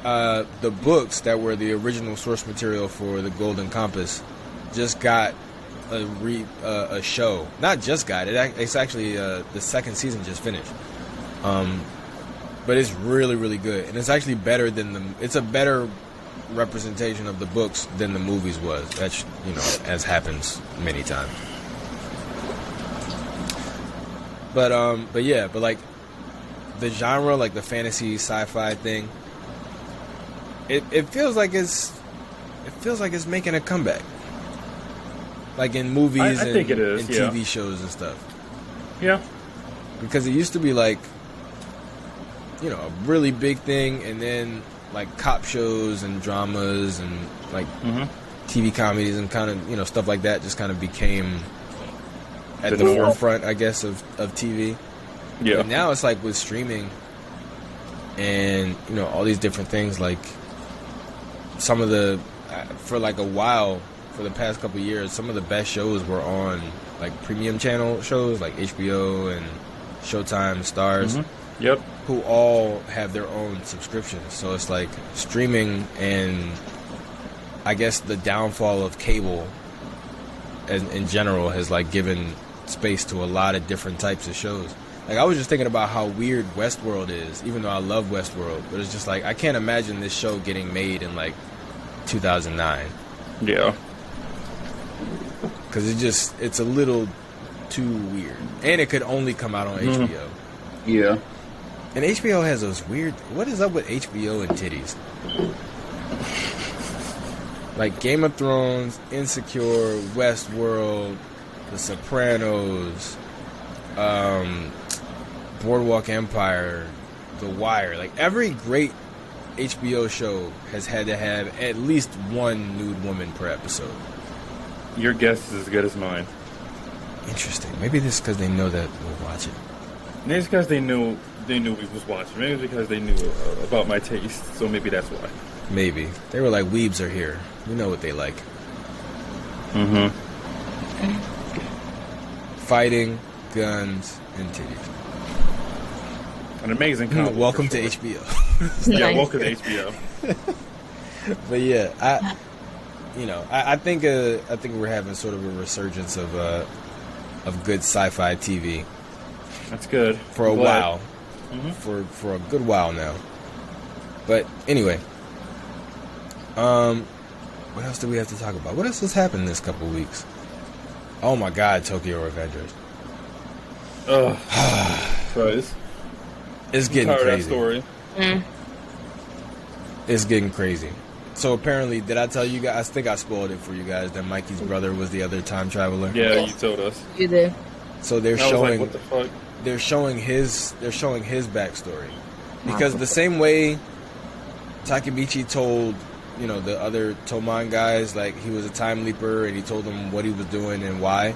Speaker 1: the books that were the original source material for The Golden Compass just got a show. Not just got it. It's actually the second season just finished. But it's really, really good, and it's actually better than it's a better representation of the books than the movies was. That's as happens many times. But like the genre, like the fantasy sci-fi thing, it feels like it's making a comeback. Like in movies
Speaker 3: I think it is,
Speaker 1: and
Speaker 3: yeah.
Speaker 1: TV shows and stuff.
Speaker 3: Yeah.
Speaker 1: Because it used to be like, a really big thing, and then like cop shows and dramas and like TV comedies and kind of, stuff like that just kind of became at the forefront, I guess, of TV.
Speaker 3: Yeah.
Speaker 1: And now it's like with streaming and, all these different things, like some of the, for like a while, for the past couple of years, some of the best shows were on like premium channel shows like HBO and Showtime, Stars,
Speaker 3: Yep.
Speaker 1: who all have their own subscriptions. So it's like streaming, and I guess the downfall of cable in general has like given space to a lot of different types of shows. Like I was just thinking about how weird Westworld is, even though I love Westworld, but it's just like I can't imagine this show getting made in like 2009.
Speaker 3: Yeah.
Speaker 1: Because it's a little too weird. And it could only come out on HBO.
Speaker 3: Yeah.
Speaker 1: And HBO has those weird... What is up with HBO and titties? Like Game of Thrones, Insecure, Westworld, The Sopranos, Boardwalk Empire, The Wire. Like every great HBO show has had to have at least one nude woman per episode.
Speaker 3: Your guess is as good as mine.
Speaker 1: Interesting. Maybe this is because they know that we'll watch it.
Speaker 3: Maybe it's because they knew we was watching. Maybe it's because they knew about my taste. So maybe that's why.
Speaker 1: Maybe. They were like, weebs are here. We know what they like.
Speaker 3: Mm-hmm.
Speaker 1: Fighting, guns, and titties.
Speaker 3: An amazing combo.
Speaker 1: Welcome to
Speaker 3: sure.
Speaker 1: HBO.
Speaker 3: Yeah,
Speaker 2: Nice.
Speaker 3: welcome to HBO.
Speaker 1: But yeah, I think we're having sort of a resurgence of good sci-fi TV
Speaker 3: That's good.
Speaker 1: for a
Speaker 3: I'm glad.
Speaker 1: while,
Speaker 3: Mhm.
Speaker 1: for a good while now. But anyway, what else do we have to talk about? What else has happened this couple weeks? Oh my God, Tokyo Revengers.
Speaker 3: Ugh. Guys,
Speaker 1: It's
Speaker 3: I'm
Speaker 1: getting
Speaker 3: tired of that
Speaker 1: crazy.
Speaker 3: story.
Speaker 1: It's getting crazy. So apparently, did I tell you guys? I think I spoiled it for you guys that Mikey's brother was the other time traveler.
Speaker 3: Yeah, you told us.
Speaker 2: You did.
Speaker 1: So they're
Speaker 3: I was
Speaker 1: showing
Speaker 3: like, what the fuck?
Speaker 1: they're showing his backstory, because the same way Takemichi told the other Toman guys, like, he was a time leaper and he told them what he was doing and why.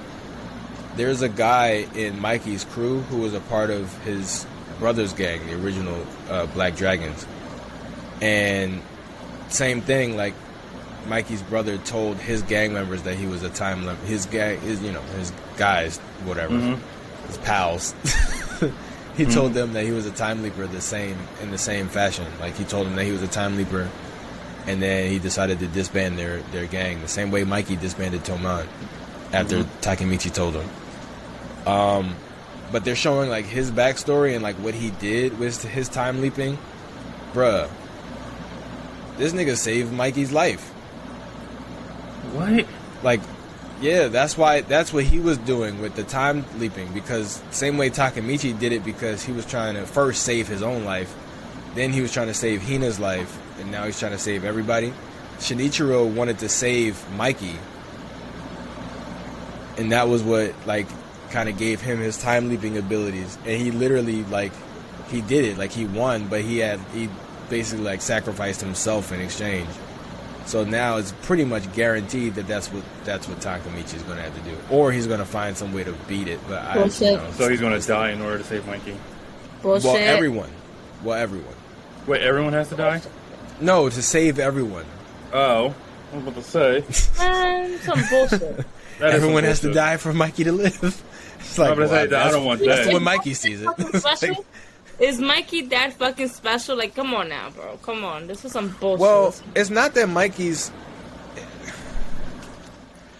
Speaker 1: There's a guy in Mikey's crew who was a part of his brother's gang, the original Black Dragons, and same thing, like, Mikey's brother told his gang members that he was a time limp. His gang is, his guys, whatever, his pals. He told them that he was a time leaper in the same fashion. Like, he told them that he was a time leaper, and then he decided to disband their gang the same way Mikey disbanded Toman after Takemichi told him. But they're showing, like, his backstory and, like, what he did with his time leaping. Bruh, this nigga saved Mikey's life.
Speaker 3: What?
Speaker 1: Like, yeah, that's what he was doing with the time leaping, because same way Takemichi did it, because he was trying to first save his own life, then he was trying to save Hina's life, and now he's trying to save everybody. Shinichiro wanted to save Mikey, and that was what, like, kind of gave him his time leaping abilities, and he literally, like, he did it, like, he won, but he basically, like, sacrificed himself in exchange. So now it's pretty much guaranteed that that's what Takemichi is going to have to do, or he's going to find some way to beat it. But
Speaker 2: Bullshit.
Speaker 3: So he's going to die in order to save Mikey.
Speaker 2: Bullshit.
Speaker 1: Well, everyone.
Speaker 3: Wait, everyone has to die?
Speaker 1: No, to save everyone.
Speaker 3: Oh, I was about to say.
Speaker 2: Some bullshit.
Speaker 3: That is
Speaker 1: Everyone
Speaker 3: some
Speaker 1: has to
Speaker 3: bullshit.
Speaker 1: die for Mikey to live. It's like,
Speaker 3: I'm gonna say that. I don't want that.
Speaker 1: That's the way Mikey sees it.
Speaker 2: Fucking
Speaker 1: It's like,
Speaker 2: special? Is Mikey that fucking special? Like, come on now, bro. Come on. This is some bullshit.
Speaker 1: well, it's not that Mikey's.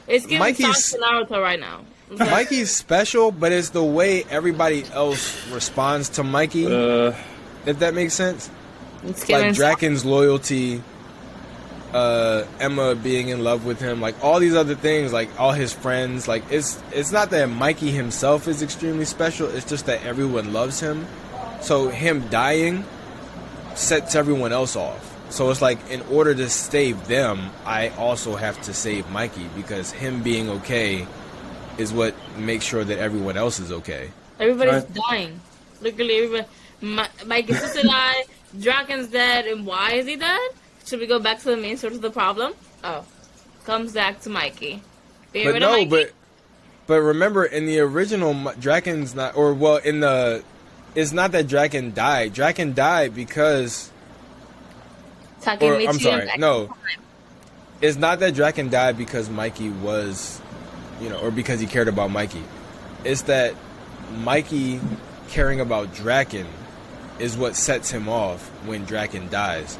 Speaker 2: It's giving
Speaker 1: Mikey's-
Speaker 2: Sasuke Naruto right now. It's like,
Speaker 1: Mikey's special, but it's the way everybody else responds to Mikey. If that makes sense.
Speaker 2: it's
Speaker 1: Like
Speaker 2: giving
Speaker 1: Draken's loyalty, Emma being in love with him, like all these other things, like all his friends, like it's not that Mikey himself is extremely special, it's just that everyone loves him. So him dying sets everyone else off. So it's like, in order to save them, I also have to save Mikey, because him being okay is what makes sure that everyone else is okay.
Speaker 2: Everybody's dying. Literally, everybody. Mikey's sister died. Draken's dead. And why is he dead? Should we go back to the main source of the problem? Oh, comes back to Mikey. Get
Speaker 1: But
Speaker 2: rid of
Speaker 1: no,
Speaker 2: Mikey.
Speaker 1: but remember, in the original, Draken's not, or well, it's not that Draken died. Draken died because,
Speaker 2: Takemichi
Speaker 1: I'm sorry,
Speaker 2: and
Speaker 1: no. It's not that Draken died because Mikey was, or because he cared about Mikey. It's that Mikey caring about Draken is what sets him off when Draken dies.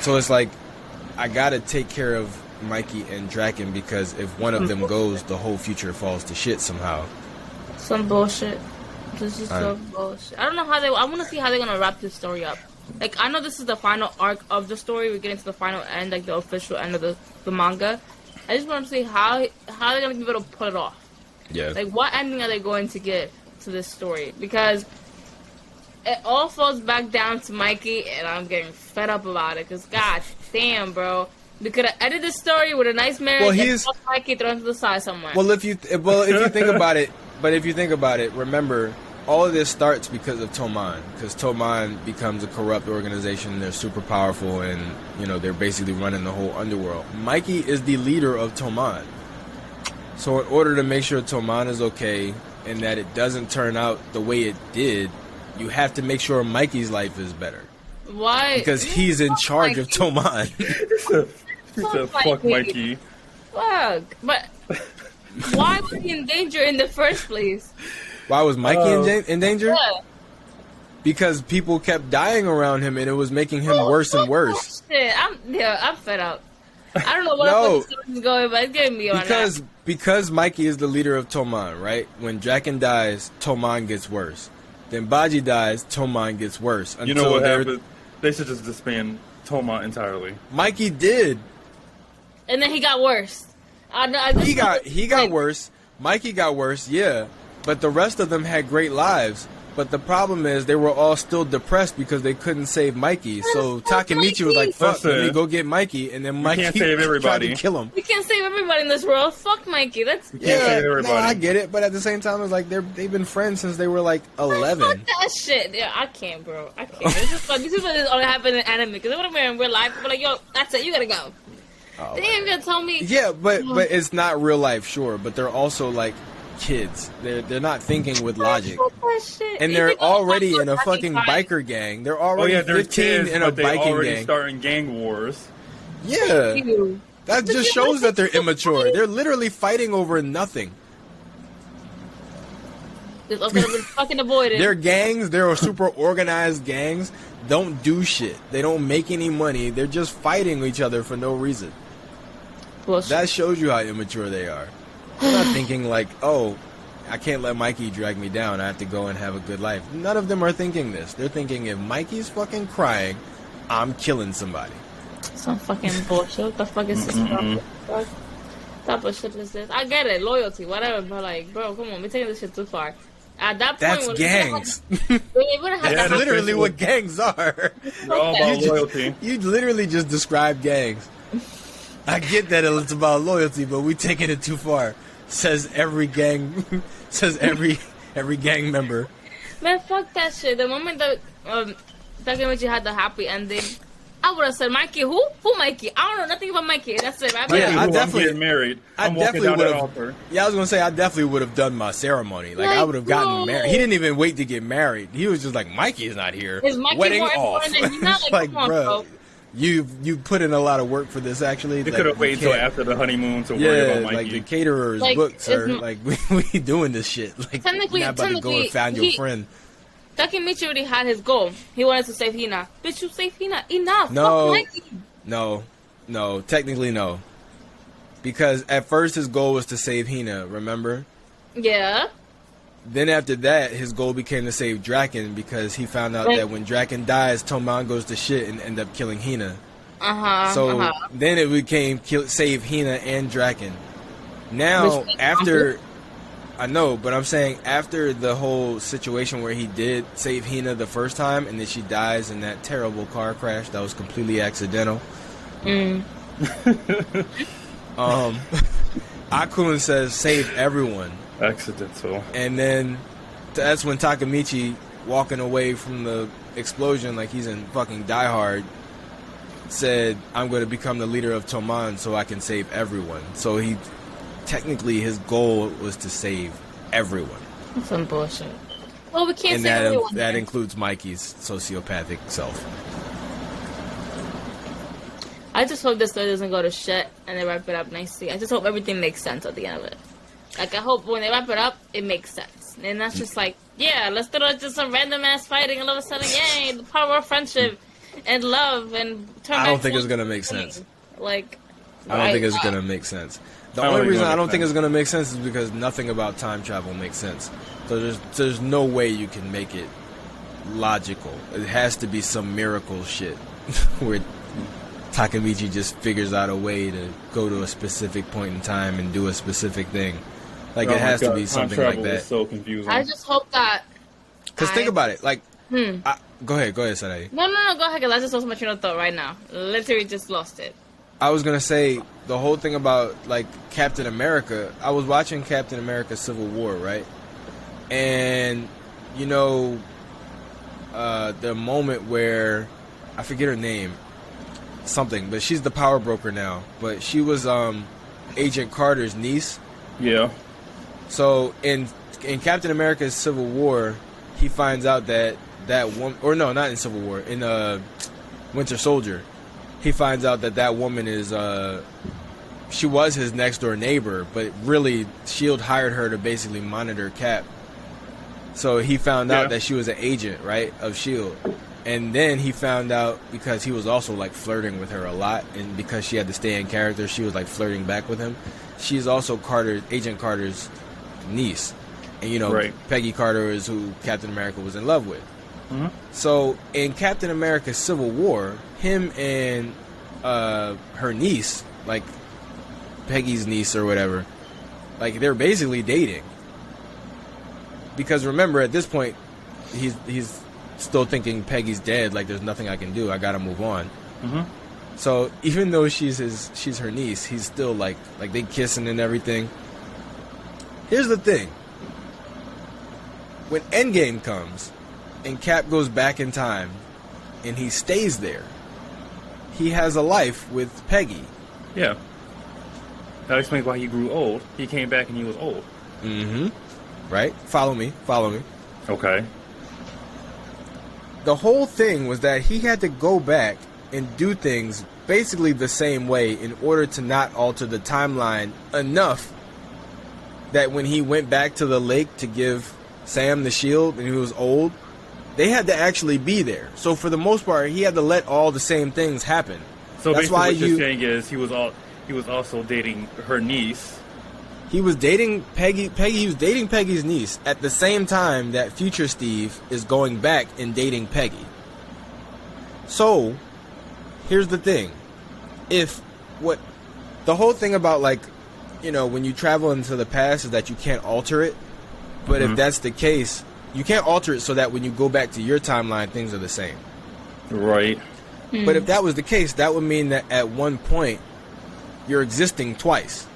Speaker 1: So it's like, I gotta take care of Mikey and Draken, because if one of them goes, the whole future falls to shit somehow.
Speaker 2: Some bullshit. This is so bullshit. I don't know I want to see how they're gonna wrap this story up. Like, I know this is the final arc of the story. We're getting to the final end, like the official end of the manga. I just want to see how they're gonna be able to pull it off.
Speaker 1: Yeah.
Speaker 2: Like, what ending are they going to give to this story? Because it all falls back down to Mikey, and I'm getting fed up about it. Because, god damn, bro. We could have ended this story with a nice marriage,
Speaker 1: Well,
Speaker 2: and Mikey thrown to the side somewhere.
Speaker 1: Well, if you think about it, remember, all of this starts because of Toman, because Toman becomes a corrupt organization. They're super powerful, and they're basically running the whole underworld. Mikey is the leader of Toman, so in order to make sure Toman is okay and that it doesn't turn out the way it did, you have to make sure Mikey's life is better.
Speaker 2: Why?
Speaker 1: Because he's in charge of Toman.
Speaker 3: He said, "Fuck Mikey."
Speaker 2: Fuck, but why was he in danger in the first place?
Speaker 1: Why was Mikey in danger?
Speaker 2: Yeah.
Speaker 1: Because people kept dying around him, and it was making him worse and worse.
Speaker 2: Shit, I'm fed up. I don't know what the fuck is going, but it's getting me on that.
Speaker 1: Because Mikey is the leader of Toman, right? When Draken dies, Toman gets worse. Then Baji dies, Toman gets worse.
Speaker 3: You know what happened? They should just disband Toman entirely.
Speaker 1: Mikey did.
Speaker 2: And then he got worse.
Speaker 1: He got worse. Mikey got worse, yeah. But the rest of them had great lives. But the problem is they were all still depressed because they couldn't save Mikey. So Takemichi was like, fuck, let me go get Mikey. And then Mikey
Speaker 3: can't save everybody.
Speaker 1: tried to kill him.
Speaker 2: We can't save everybody in this world. Fuck Mikey. That's
Speaker 3: can't save everybody.
Speaker 1: No, I get it. But at the same time, it's like they've been friends since they were like 11.
Speaker 2: Fuck that shit. Yeah, I can't, bro. I can't. It's just like, this is what only happened in anime. Because when we're in real life, we're like, yo, that's it. You gotta go.
Speaker 1: Oh,
Speaker 2: they ain't gonna tell me.
Speaker 1: Yeah, but it's not real life, sure. But they're also like kids. They're not thinking with logic. And they're already in a fucking biker gang. They're already 15
Speaker 3: kids,
Speaker 1: in a biking gang.
Speaker 3: Starting gang wars.
Speaker 1: Yeah. That just shows that they're immature. They're literally fighting over nothing.
Speaker 2: Fucking avoid it.
Speaker 1: Their gangs, they're super organized gangs, don't do shit. They don't make any money. They're just fighting each other for no reason.
Speaker 2: Bullshit.
Speaker 1: That shows you how immature they are. They're not thinking like, oh, I can't let Mikey drag me down. I have to go and have a good life. None of them are thinking this. They're thinking if Mikey's fucking crying, I'm killing somebody.
Speaker 2: Some fucking bullshit. What the fuck is this? What type of shit is this? I get it, loyalty, whatever, but like, bro, come on, we're taking this shit too far. At that point,
Speaker 1: that's gangs.
Speaker 2: That's
Speaker 1: literally what gangs are.
Speaker 3: They're all about loyalty.
Speaker 1: You literally just described gangs. I get that it's about loyalty, but we taking it too far. Says every gang. Says every gang member.
Speaker 2: Man, fuck that shit. The moment that Takemichi had the happy ending, I would have said, Mikey, who? Who Mikey? I don't know nothing about Mikey. That's it, right?
Speaker 1: Yeah, I definitely
Speaker 3: I'm getting married. I'm walking down that altar.
Speaker 1: Yeah, I was gonna say I definitely would have done my ceremony. Like I would have gotten married. He didn't even wait to get married. He was just like, Mikey is not here.
Speaker 2: Is Mikey
Speaker 1: wedding
Speaker 2: more
Speaker 1: off.
Speaker 2: important than you? Not
Speaker 1: like,
Speaker 2: come on,
Speaker 1: bro. You put in a lot of work for this. Actually,
Speaker 3: You could have waited till after the honeymoon to worry about Mikey.
Speaker 1: Like the caterer's books are like we doing this shit. Like
Speaker 2: Technically-
Speaker 1: you're not about to go and find your friend.
Speaker 2: Takemichi already had his goal. He wanted to save Hina. Bitch, you save Hina. Enough.
Speaker 1: No.
Speaker 2: Fuck Mikey.
Speaker 1: No, technically no. Because at first his goal was to save Hina, remember?
Speaker 2: Yeah.
Speaker 1: Then after that, his goal became to save Draken because he found out that when Draken dies, Toman goes to shit and end up killing Hina. Then it became save Hina and Draken. Now, after... I know, but I'm saying after the whole situation where he did save Hina the first time and then she dies in that terrible car crash that was completely accidental. Akun says save everyone.
Speaker 3: Accidental.
Speaker 1: And then that's when Takemichi, walking away from the explosion like he's in fucking Die Hard, said, I'm going to become the leader of Toman so I can save everyone. So he... Technically, his goal was to save everyone.
Speaker 2: That's some bullshit. Well, we can't
Speaker 1: and
Speaker 2: save everyone.
Speaker 1: That includes Mikey's sociopathic self.
Speaker 2: I just hope this story doesn't go to shit and they wrap it up nicely. I just hope everything makes sense at the end of it. Like, I hope when they wrap it up, it makes sense. And that's just like, yeah, let's do just some random ass fighting and all of a sudden, yay, the power of friendship and love and turn
Speaker 1: I don't think it's going to make sense.
Speaker 2: Like,
Speaker 1: I don't think it's going to make sense. The only reason I don't think it's going to make sense is because nothing about time travel makes sense. So there's no way you can make it logical. It has to be some miracle shit where Takemichi just figures out a way to go to a specific point in time and do a specific thing. Like it has to be something like that.
Speaker 3: Is so confusing.
Speaker 2: I just hope that.
Speaker 1: Because think about it. Like, go ahead, Sadai.
Speaker 2: No, go ahead. Because I just lost my train of thought right now. Literally just lost it.
Speaker 1: I was going to say the whole thing about, like, Captain America. I was watching Captain America Civil War, right? And you know, the moment where I forget her name, something, but she's the power broker now. But she was Agent Carter's niece.
Speaker 3: Yeah.
Speaker 1: So in Captain America's Civil War, he finds out that woman, or no, not in Civil War, in Winter Soldier, he finds out that woman is she was his next door neighbor, but really SHIELD hired her to basically monitor Cap. So he found out that she was an agent, right, of SHIELD. And then he found out, because he was also like flirting with her a lot, and because she had to stay in character, she was like flirting back with him. She's also Agent Carter's niece. And you know, Peggy Carter is who Captain America was in love with. Mm-hmm. So in Captain America Civil War, him and her niece, like Peggy's niece or whatever, like they're basically dating. Because remember, at this point, he's still thinking Peggy's dead. Like, there's nothing I can do. I gotta move on. Mm-hmm. So even though she's her niece, he's still like they kissing and everything. Here's the thing: when Endgame comes, and Cap goes back in time, and he stays there, he has a life with Peggy.
Speaker 3: Yeah. That explains why he grew old. He came back and he was old.
Speaker 1: Mm-hmm. Right? Follow me.
Speaker 3: Okay.
Speaker 1: The whole thing was that he had to go back and do things basically the same way in order to not alter the timeline enough that when he went back to the lake to give Sam the shield and he was old, they had to actually be there. So for the most part, he had to let all the same things happen.
Speaker 3: So that's basically why what you're saying is he was also dating her niece.
Speaker 1: He was dating Peggy. He was dating Peggy's niece at the same time that Future Steve is going back and dating Peggy. So, here's the thing: the whole thing about, like, you know, when you travel into the past is that you can't alter it. But if that's the case, you can't alter it so that when you go back to your timeline, things are the same.
Speaker 3: Right.
Speaker 2: Mm.
Speaker 1: But if that was the case, that would mean that at one point you're existing twice.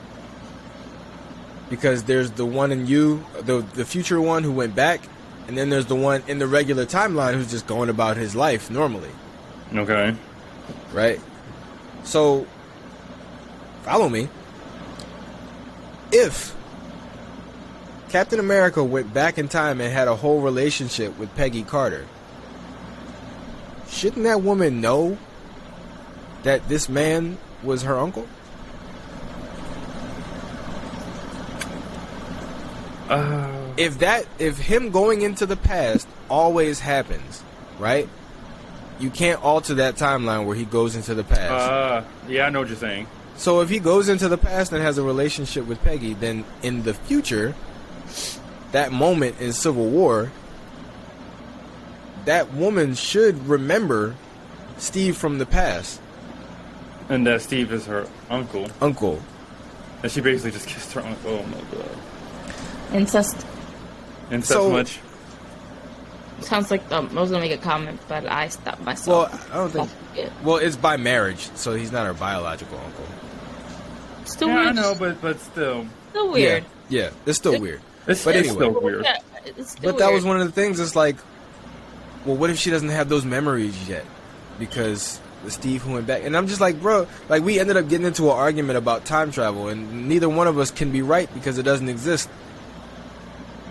Speaker 1: Because there's the one in the future one who went back, and then there's the one in the regular timeline who's just going about his life normally.
Speaker 3: Okay.
Speaker 1: Right? So, follow me. If Captain America went back in time and had a whole relationship with Peggy Carter, shouldn't that woman know that this man was her uncle? If him going into the past always happens, right? You can't alter that timeline where he goes into the past.
Speaker 3: Yeah, I know what you're saying.
Speaker 1: So if he goes into the past and has a relationship with Peggy, then in the future, that moment in Civil War, that woman should remember Steve from the past.
Speaker 3: And that Steve is her uncle. And she basically just kissed her uncle. Oh my god.
Speaker 2: Incest
Speaker 1: so
Speaker 2: much. Sounds like I was gonna make a comment, but I stopped myself.
Speaker 1: Well, I don't think. Well, it's by marriage, so he's not her biological uncle.
Speaker 2: Still weird.
Speaker 3: I know, but still.
Speaker 2: Still weird.
Speaker 1: Yeah, it's still weird.
Speaker 3: It's
Speaker 1: anyway,
Speaker 3: still weird.
Speaker 2: Yeah,
Speaker 1: but that was one of the things. It's like, well, what if she doesn't have those memories yet? Because the Steve who went back, and I'm just like, bro, like we ended up getting into an argument about time travel, and neither one of us can be right because it doesn't exist.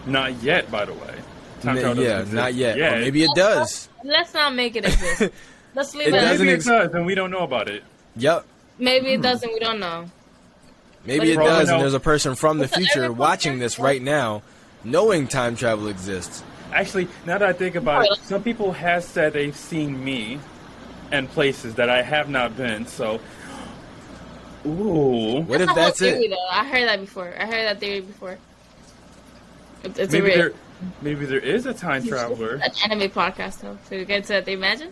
Speaker 3: Not yet, by the way.
Speaker 1: Not yet. Or maybe it does.
Speaker 2: Let's not make it exist. Let's leave it.
Speaker 3: Maybe it does, and we don't know about it.
Speaker 1: Yep.
Speaker 2: Maybe it does, and we don't know.
Speaker 1: Maybe it does, and there's a person from the future watching this right now, knowing time travel exists.
Speaker 3: Actually, now that I think about it, some people have said they've seen me in places that I have not been, so... Ooh.
Speaker 1: What if that's it?
Speaker 2: Though. I heard that before. I heard that theory before. It's
Speaker 3: maybe there is a time traveler.
Speaker 2: An anime podcast, though. So you get to that. Imagine.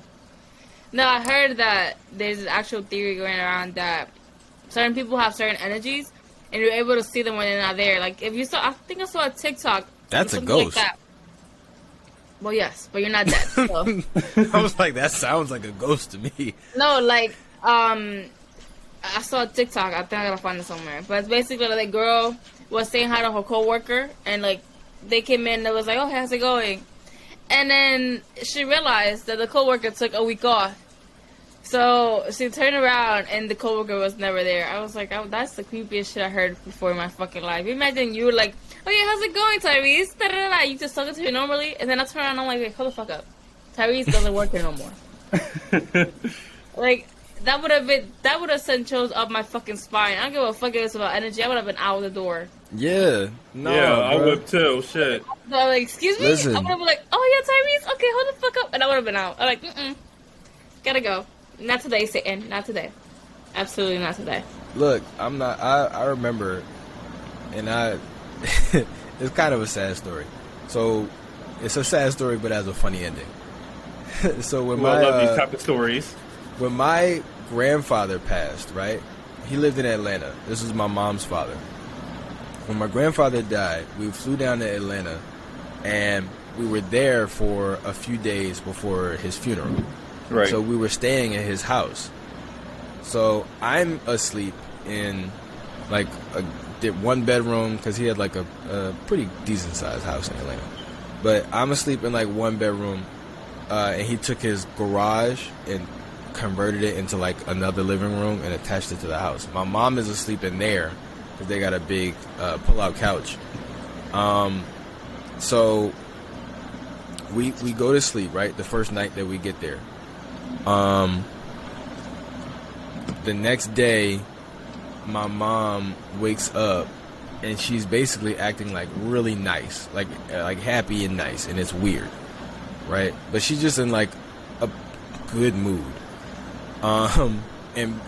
Speaker 2: No, I heard that there's an actual theory going around that certain people have certain energies, and you're able to see them when they're not there. Like if you saw, I think I saw a TikTok.
Speaker 1: That's a ghost.
Speaker 2: Like that. Well, yes, but you're not dead. So.
Speaker 1: I was like, that sounds like a ghost to me.
Speaker 2: No, like I saw a TikTok. I think I gotta find it somewhere. But it's basically like a girl was saying hi to her coworker, and like. They came in and it was like, oh, how's it going? And then she realized that the coworker took a week off. So she turned around and the coworker was never there. I was like, oh, that's the creepiest shit I heard before in my fucking life. Imagine you were like, oh yeah, how's it going, Tyrese? Da-da-da-da. You just talking to me normally, and then I turn around and I'm like, wait, hold the fuck up. Tyrese doesn't work here no more. Like, that would have sent chills up my fucking spine. I don't give a fuck if it's about energy. I would have been out the door.
Speaker 1: Yeah. No,
Speaker 3: yeah, I
Speaker 1: bro.
Speaker 3: would too. Shit.
Speaker 2: So I'm like, excuse me?
Speaker 1: Listen.
Speaker 2: I would have been like, oh yeah, Tyrese? Okay, hold the fuck up. And I would have been out. I'm like, gotta go. Not today, Satan. Not today. Absolutely not today.
Speaker 1: Look, I'm not. I remember, and it's kind of a sad story. So, it's a sad story, but has a funny ending. So when
Speaker 3: I love these type of stories.
Speaker 1: When my grandfather passed, right? He lived in Atlanta. This was my mom's father. When my grandfather died, we flew down to Atlanta, and we were there for a few days before his funeral.
Speaker 3: Right.
Speaker 1: So we were staying at his house. So I'm asleep in like a one bedroom, because he had like a pretty decent sized house in Atlanta. But I'm asleep in like one bedroom, and he took his garage and converted it into like another living room and attached it to the house. My mom is asleep in there because they got a big pull-out couch. So we go to sleep, right? The first night that we get there. The next day, my mom wakes up and she's basically acting like really nice, like happy and nice, and it's weird, right? But she's just in like a good mood. And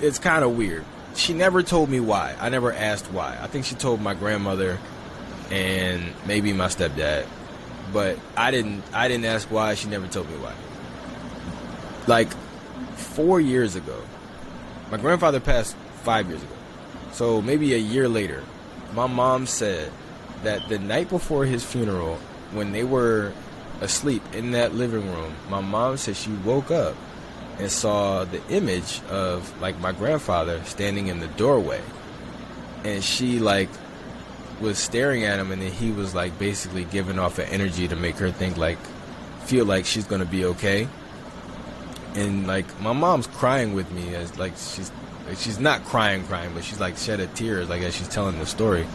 Speaker 1: it's kind of weird. She never told me why. I never asked why. I think she told my grandmother and maybe my stepdad, but I didn't ask why. She never told me why. Like 4 years ago, my grandfather passed 5 years ago. So maybe a year later, my mom said that the night before his funeral, when they were asleep in that living room, my mom said she woke up and saw the image of like my grandfather standing in the doorway, and she like was staring at him, and then he was like basically giving off an energy to make her feel like she's gonna be okay. And like my mom's crying with me as like she's not crying, but she's like shed a tear like as she's telling the story.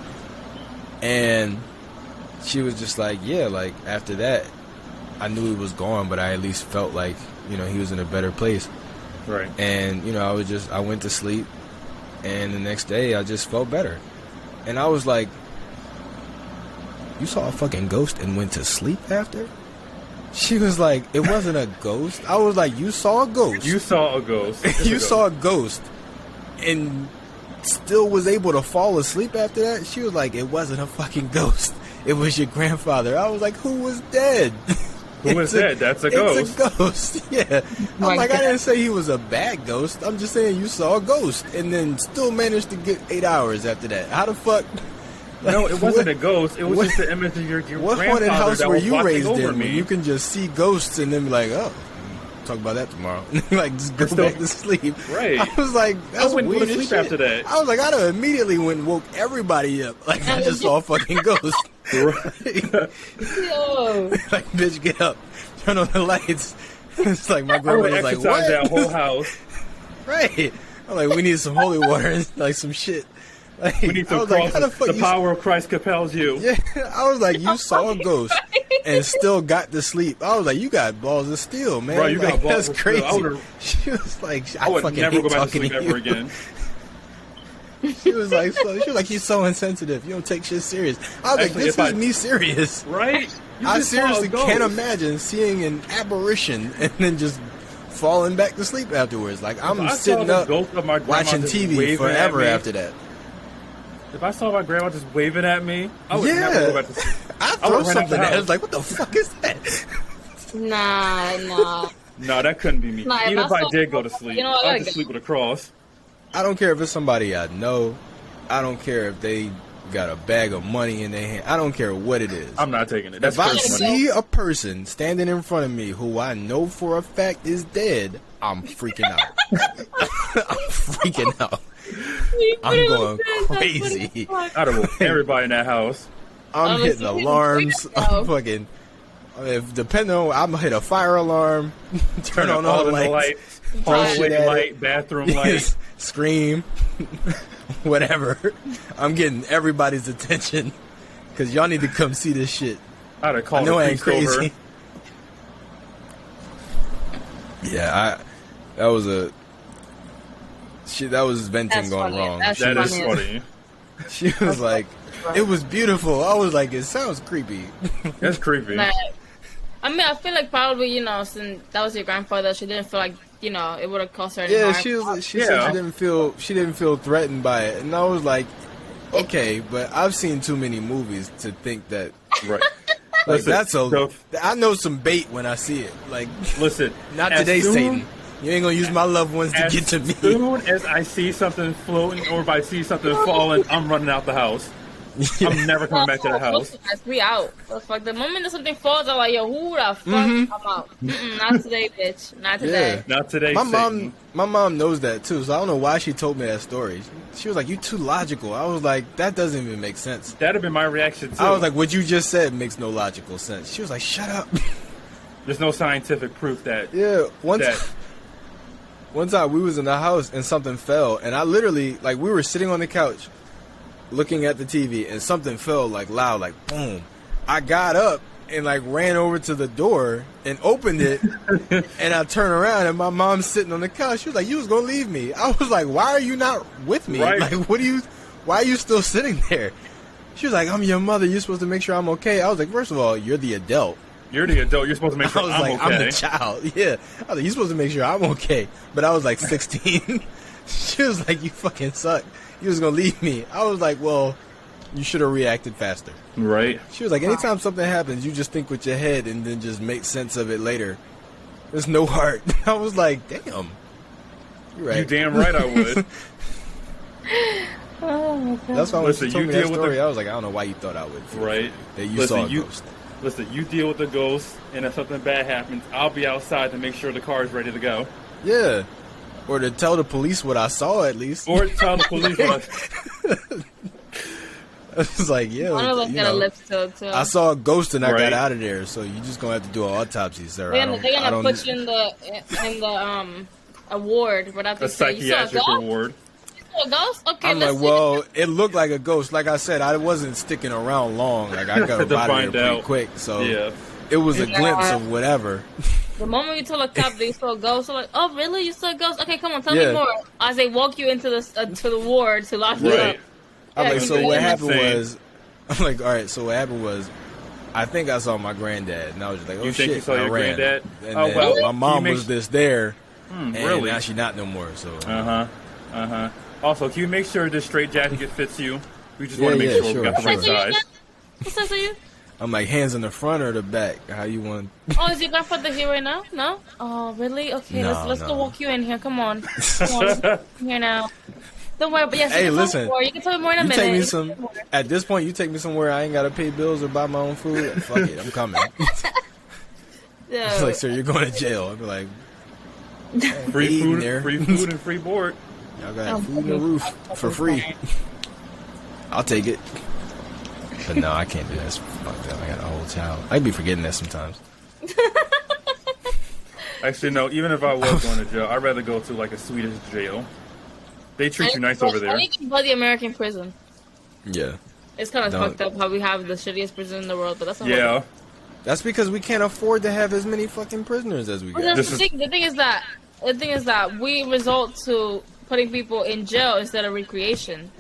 Speaker 1: And she was just like, yeah, like after that I knew he was gone, but I at least felt like, you know, he was in a better place.
Speaker 3: Right.
Speaker 1: And, you know, I went to sleep, and the next day I just felt better. And I was like, you saw a fucking ghost and went to sleep after? She was like, it wasn't a ghost. I was like, you saw a ghost.
Speaker 3: You saw a ghost.
Speaker 1: You saw a ghost and still was able to fall asleep after that? She was like, it wasn't a fucking ghost. It was your grandfather. I was like, who was dead?
Speaker 3: Who was dead? That's a ghost.
Speaker 1: It's a ghost. Yeah. I'm like, I didn't say he was a bad ghost. I'm just saying you saw a ghost and then still managed to get 8 hours after that. How the fuck? Like,
Speaker 3: no, it wasn't a ghost. It was just the image of your
Speaker 1: what
Speaker 3: grandfather.
Speaker 1: What haunted house
Speaker 3: that
Speaker 1: were
Speaker 3: was
Speaker 1: you raised
Speaker 3: over
Speaker 1: in?
Speaker 3: me.
Speaker 1: When you can just see ghosts and then be like, oh, talk about that tomorrow. Like, just go back to sleep.
Speaker 3: Right.
Speaker 1: I was like, that's
Speaker 3: I wouldn't
Speaker 1: weird
Speaker 3: go to sleep
Speaker 1: shit.
Speaker 3: after that.
Speaker 1: I was like, I'd have immediately went and woke everybody up. Like, I just saw a fucking ghost. Right.
Speaker 2: Yo.
Speaker 1: Like, bitch, get up. Turn on the lights. It's like my
Speaker 3: I would
Speaker 1: grandmother's like,
Speaker 3: exercise
Speaker 1: what?
Speaker 3: that whole house.
Speaker 1: Right. I'm like, we need some holy water and like some shit. Like,
Speaker 3: We need
Speaker 1: I
Speaker 3: some
Speaker 1: was like, how
Speaker 3: crosses. The power of Christ compels you.
Speaker 1: Yeah, I was like, you saw a ghost and still got to sleep. I was like, you got balls of steel, man.
Speaker 3: Bro, you got
Speaker 1: like,
Speaker 3: balls
Speaker 1: that's
Speaker 3: of
Speaker 1: crazy.
Speaker 3: steel.
Speaker 1: She was like,
Speaker 3: I would
Speaker 1: fucking
Speaker 3: never
Speaker 1: hate
Speaker 3: go back to
Speaker 1: talking
Speaker 3: sleep
Speaker 1: to you.
Speaker 3: ever again.
Speaker 1: She was like, he's so insensitive. You don't take shit serious. I was
Speaker 3: Actually,
Speaker 1: like, this is me serious.
Speaker 3: Right? You
Speaker 1: I
Speaker 3: just saw a
Speaker 1: seriously
Speaker 3: ghost.
Speaker 1: can't imagine seeing an apparition and then just falling back to sleep afterwards. Like, I'm
Speaker 3: I saw
Speaker 1: sitting
Speaker 3: the
Speaker 1: up
Speaker 3: ghost of my grandma
Speaker 1: watching
Speaker 3: just
Speaker 1: TV
Speaker 3: waving
Speaker 1: forever
Speaker 3: at me.
Speaker 1: after that.
Speaker 3: If I saw my grandma just waving at me, I would never go back to sleep.
Speaker 1: I
Speaker 3: I
Speaker 1: throw
Speaker 3: would run out the
Speaker 1: something at it. I
Speaker 3: house.
Speaker 1: was like, what the fuck is that?
Speaker 2: Nah.
Speaker 3: No, that couldn't be me.
Speaker 2: Nah,
Speaker 3: Even if I
Speaker 2: saw-
Speaker 3: did go to sleep,
Speaker 2: You know what, I
Speaker 3: I'd
Speaker 2: gotta
Speaker 3: just
Speaker 2: get-
Speaker 3: sleep with a cross.
Speaker 1: I don't care if it's somebody I know. I don't care if they got a bag of money in their hand. I don't care what it is.
Speaker 3: I'm not taking it. That's
Speaker 1: If I
Speaker 3: first money.
Speaker 1: see a person standing in front of me who I know for a fact is dead, I'm freaking out. I'm freaking out. I'm going crazy.
Speaker 3: I'd have woke everybody in that house.
Speaker 1: I'm hitting
Speaker 2: Honestly,
Speaker 1: alarms.
Speaker 2: freaking out.
Speaker 1: I'm fucking. If depending on, I'm gonna hit a fire alarm, turn on all the lights,
Speaker 3: hallway light, bathroom light,
Speaker 1: scream, whatever. I'm getting everybody's attention because y'all need to come see this shit.
Speaker 3: I'd have called
Speaker 1: I know
Speaker 3: the
Speaker 1: I ain't
Speaker 3: priest
Speaker 1: crazy.
Speaker 3: over.
Speaker 1: Yeah, that was a shit. That was venting gone wrong.
Speaker 3: That is funny.
Speaker 1: She was like, "It was beautiful." I was like, "It sounds creepy."
Speaker 3: That's creepy.
Speaker 2: Like, I mean, I feel like probably, you know, since that was your grandfather, she didn't feel like, you know, it would have cost her any harm.
Speaker 1: She said she didn't feel threatened by it, and I was like, okay, but I've seen too many movies to think that.
Speaker 3: Right.
Speaker 1: Like I know some bait when I see it. Like,
Speaker 3: listen,
Speaker 1: not today, Satan. You ain't gonna use my loved ones to get to me.
Speaker 3: As soon as I see something floating or if I see something falling, I'm running out the house. I'm never coming back to the house.
Speaker 2: We out. Fuck, the moment that something falls, I'm like, yo, who the fuck? I'm out. Not today, bitch. Not today.
Speaker 3: Yeah. Not today.
Speaker 1: My mom knows that too, so I don't know why she told me that story. She was like, "You too logical." I was like, "That doesn't even make sense."
Speaker 3: That'd have been my reaction too.
Speaker 1: I was like, "What you just said makes no logical sense." She was like, "Shut up."
Speaker 3: There's no scientific proof that.
Speaker 1: Yeah, one time we was in the house and something fell, and I literally, like, we were sitting on the couch looking at the TV, and something fell, like, loud, like, boom. I got up and, like, ran over to the door and opened it, and I turned around, and my mom's sitting on the couch. She was like, "You was gonna leave me." I was like, "Why are you not with me?
Speaker 3: Right.
Speaker 1: Like, why are you still sitting there?" She was like, "I'm your mother. You're supposed to make sure I'm okay." I was like, "First of all, you're the adult.
Speaker 3: You're the adult. You're supposed to make sure I'm okay."
Speaker 1: I'm the child. Yeah. I was like, "You're supposed to make sure I'm okay." But I was like 16. She was like, "You fucking suck. You was going to leave me." I was like, "Well, you should have reacted faster."
Speaker 3: Right.
Speaker 1: She was like, "Anytime something happens, you just think with your head and then just make sense of it later. There's no heart." I was like, "Damn. You're right."
Speaker 3: You damn right I would.
Speaker 2: Oh, my God.
Speaker 1: That's why when she told me that story,
Speaker 3: I
Speaker 1: was like, "I don't know why you thought I would."
Speaker 3: Right.
Speaker 1: That you saw a ghost.
Speaker 3: Listen, you deal with the ghost, and if something bad happens, I'll be outside to make sure the car is ready to go.
Speaker 1: Yeah. Or to tell the police what I saw, at least.
Speaker 3: Or tell the police what
Speaker 1: I was like, "Yeah,
Speaker 2: One of us got a lip still, too.
Speaker 1: I saw a ghost and I got out of there, so you just gonna have to do an autopsy, sir."
Speaker 2: They're gonna put you in the award, but I have to
Speaker 3: a
Speaker 2: say, you saw a
Speaker 3: psychiatric
Speaker 2: ghost?
Speaker 3: award.
Speaker 2: You saw a ghost? Okay,
Speaker 1: I'm like, "Well, it looked like a ghost." Like I said, I wasn't sticking around long. Like, I got out of there pretty quick, so
Speaker 3: yeah.
Speaker 1: It was a glimpse of whatever.
Speaker 2: The moment you tell a cop that you saw a ghost, they're like, "Oh, really? You saw a ghost? Okay, come on, tell me more." As they walk you into the to the ward to lock you up.
Speaker 1: I'm like, "So what happened
Speaker 3: insane.
Speaker 1: was," I'm like, "All right, so what happened was, I think I saw my granddad, and I was just like, oh
Speaker 3: You
Speaker 1: shit,
Speaker 3: think you saw
Speaker 1: I
Speaker 3: your
Speaker 1: ran."
Speaker 3: granddad?
Speaker 1: And
Speaker 3: Oh,
Speaker 1: then
Speaker 3: well,
Speaker 1: my mom
Speaker 3: you
Speaker 1: was just there, and
Speaker 3: really?
Speaker 1: now she not no more. So
Speaker 3: Also, can you make sure this straight jacket fits you? We just want to make sure we got the right size.
Speaker 2: What size are you?
Speaker 1: I'm like, hands in the front or the back? How you want?
Speaker 2: Oh, is your grandfather here right now? No? Oh, really? Okay,
Speaker 1: No,
Speaker 2: let's go walk you in here. Come on. Come on, let's go in here now. Don't worry, but yes,
Speaker 1: Hey,
Speaker 2: you can
Speaker 1: listen.
Speaker 2: tell me more. You can tell me more in a
Speaker 1: You
Speaker 2: minute.
Speaker 1: take me some. At this point, you take me somewhere I ain't gotta pay bills or buy my own food. Fuck it, I'm coming. It's like, "Sir, you're going to jail." I'd be like,
Speaker 3: Free food,
Speaker 1: there.
Speaker 3: free food, and free board.
Speaker 1: "Y'all got food in the roof for free. I'll take it." But no, I can't do that. It's fucked up. I got a whole child. I'd be forgetting that sometimes.
Speaker 3: Actually, no. Even if I was going to jail, I'd rather go to like a Swedish jail. They treat you nice over there.
Speaker 2: I think about the American prison.
Speaker 1: Yeah.
Speaker 2: It's kind of fucked up how we have the shittiest prison in the world, but that's not
Speaker 3: Yeah.
Speaker 1: That's because we can't afford to have as many fucking prisoners as we
Speaker 2: Well,
Speaker 1: got.
Speaker 2: that's the thing. The thing is that we result to putting people in jail instead of recreation.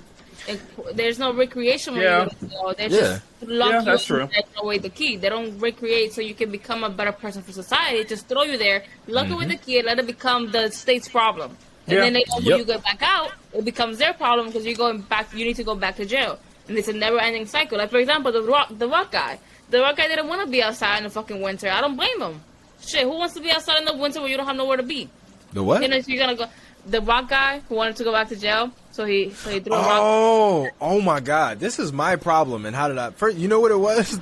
Speaker 2: There's no recreation when you go to jail. They just lock you
Speaker 3: that's
Speaker 2: in
Speaker 3: true.
Speaker 2: and take away the key. They don't recreate so you can become a better person for society. Just throw you there, lock away the key, and let it become the state's problem. And then they know when you get back out, it becomes their problem because you're going back. You need to go back to jail, and it's a never-ending cycle. Like, for example, the rock guy. The rock guy didn't want to be outside in the fucking winter. I don't blame him. Shit, who wants to be outside in the winter when you don't have nowhere to be?
Speaker 1: The what?
Speaker 2: You know, so you're gonna go. The rock guy who wanted to go back to jail, so he threw a rock.
Speaker 1: Oh my God! This is my problem. And how did I? First, you know what it was?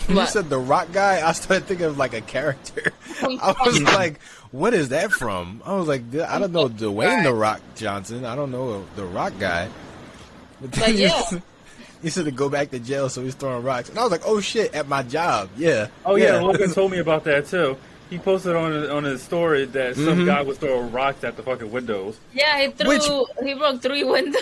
Speaker 1: When you said the rock guy, I started thinking of like a character. I was like, "What is that from?" I was like, "I don't know Dwayne the Rock Johnson. I don't know the Rock guy."
Speaker 2: But yeah,
Speaker 1: he said to go back to jail, so he's throwing rocks. And I was like, oh shit, at my job, yeah.
Speaker 3: Oh yeah, Logan told me about that too. He posted on his story that some guy was throwing rocks at the fucking windows.
Speaker 2: Yeah, he broke 3 windows.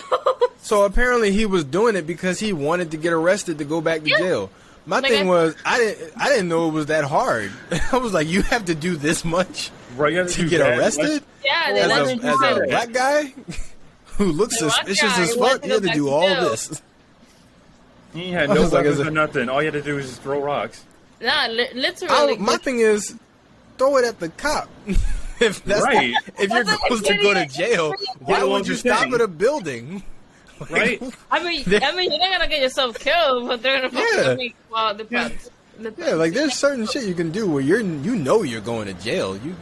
Speaker 1: So apparently he was doing it because he wanted to get arrested to go back to jail. My thing was, I didn't know it was that hard. I was like, you have to do this much to get arrested?
Speaker 2: Yeah,
Speaker 1: as a black guy who looks suspicious as fuck, you had to do all this.
Speaker 3: He had no weapons or nothing. All you had to do was just throw rocks.
Speaker 2: Nah, literally.
Speaker 1: My thing is, throw it at the cop. If that's if you're supposed to go to jail, why would you stop at a building?
Speaker 2: Right? I mean, you're not gonna get yourself killed, but they're gonna depends.
Speaker 1: Yeah, like there's certain shit you can do where you're going to jail. You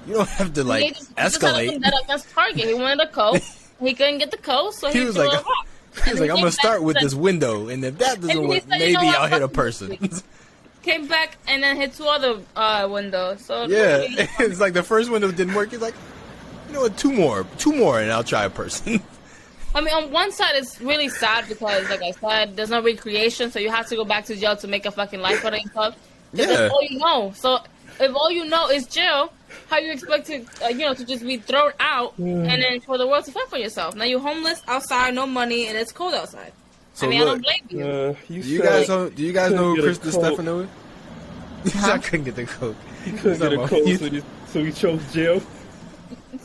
Speaker 1: don't have to escalate.
Speaker 2: That against Target. He wanted a coat. He couldn't get the coat, so he was like,
Speaker 1: I'm gonna start with this window, and if that doesn't work, maybe I'll hit a person.
Speaker 2: Came back and then hit 2 other windows. So
Speaker 1: yeah, it's like the first window didn't work. He's like, you know what, two more, and I'll try a person.
Speaker 2: I mean, on one side, it's really sad because, like I said, there's no recreation, so you have to go back to jail to make a fucking life for yourself. Yeah. That's all you know. So if all you know is jail, how you expect to, to just be thrown out and then for the world to fend for yourself? Now you're homeless outside, no money, and it's cold outside.
Speaker 1: So
Speaker 2: I don't blame you.
Speaker 1: Do you guys know who Chris DiStefano is? I couldn't get the coke.
Speaker 3: He couldn't get a coke, so he chose jail.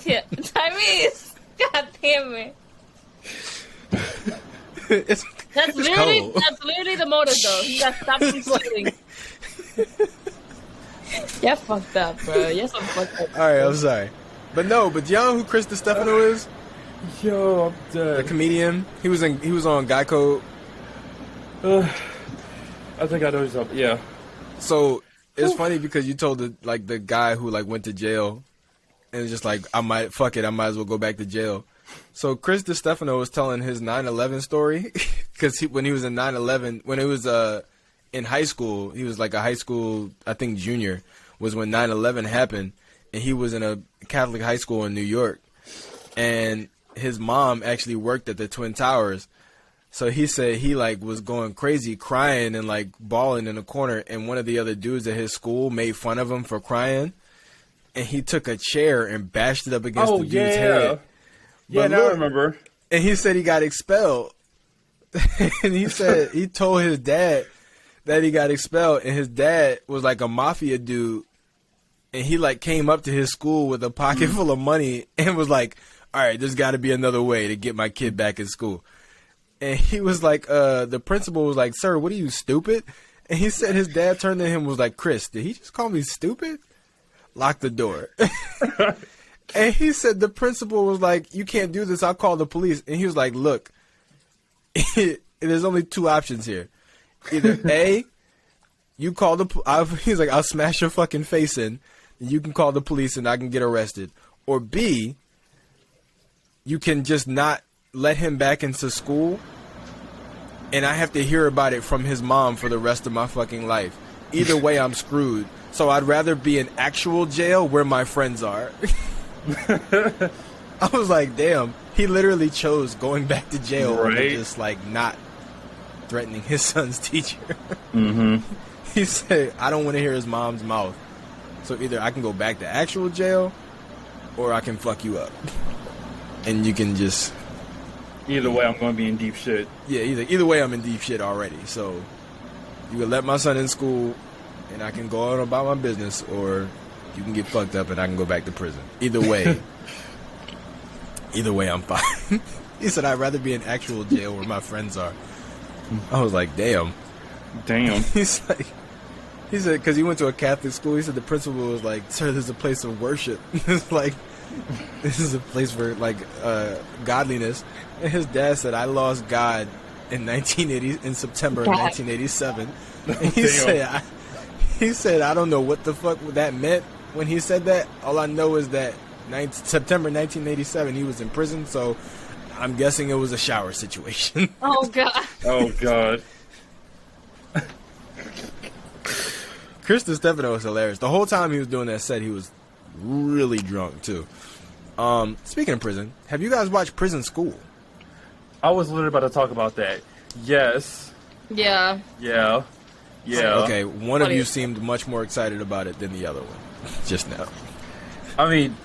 Speaker 2: Yeah, Tyrese. God damn it. That's literally the motive, though. He got stopped from stealing. You're fucked up, bro. You're so fucked up.
Speaker 1: Alright, I'm sorry. But y'all know who Chris DiStefano is?
Speaker 3: Yo, I'm dead.
Speaker 1: The comedian. He was on Geico.
Speaker 3: I think I know who's up. Yeah.
Speaker 1: So it's funny because you told the guy who went to jail, and it's just like, I might as well go back to jail. So Chris DiStefano was telling his 9/11 story because when he was in 9/11, when he was in high school, he was like a high school, I think junior, was when 9/11 happened, and he was in a Catholic high school in New York, and his mom actually worked at the Twin Towers. So he said he was going crazy, crying and bawling in a corner, and one of the other dudes at his school made fun of him for crying, and he took a chair and bashed it up against the dude's head.
Speaker 3: Yeah, now I remember.
Speaker 1: And he said he got expelled. And he said he told his dad that he got expelled, and his dad was a mafia dude, and he came up to his school with a pocket full of money and was like, all right, there's got to be another way to get my kid back in school. And he was like, the principal was like, sir, what are you, stupid? And he said his dad turned to him and was like, Chris, did he just call me stupid? Lock the door. And he said the principal was like, you can't do this, I'll call the police. And he was like, look, there's only 2 options here. Either A, you call he's like, I'll smash your fucking face in, and you can call the police and I can get arrested. Or B, you can just not let him back into school, and I have to hear about it from his mom for the rest of my fucking life. Either way, I'm screwed. So I'd rather be in actual jail where my friends are. I was like, damn, he literally chose going back to jail over just not threatening his son's teacher. He said, I don't want to hear his mom's mouth. So either I can go back to actual jail or I can fuck you up. And you can just...
Speaker 3: Either way, I'm going to be in deep shit.
Speaker 1: Yeah, either way, I'm in deep shit already. So you can let my son in school and I can go on about my business, or you can get fucked up and I can go back to prison. Either way, I'm fine. He said, I'd rather be in actual jail where my friends are. I was like, damn. He said, because he went to a Catholic school, he said the principal was like, sir, this is a place of worship. It's like, this is a place for godliness. And his dad said, I lost God in September of 1987. And he said, I don't know what the fuck that meant when he said that. All I know is that September 1987, he was in prison, so I'm guessing it was a shower situation.
Speaker 2: Oh, God.
Speaker 3: Oh, God.
Speaker 1: Chris DiStefano was hilarious. The whole time he was doing that set, he was really drunk, too. Speaking of prison, have you guys watched Prison School?
Speaker 3: I was literally about to talk about that. Yes.
Speaker 2: Yeah.
Speaker 3: Yeah. Yeah.
Speaker 1: Okay, one of
Speaker 2: Funny.
Speaker 1: you seemed much more excited about it than the other one just now.
Speaker 3: I mean,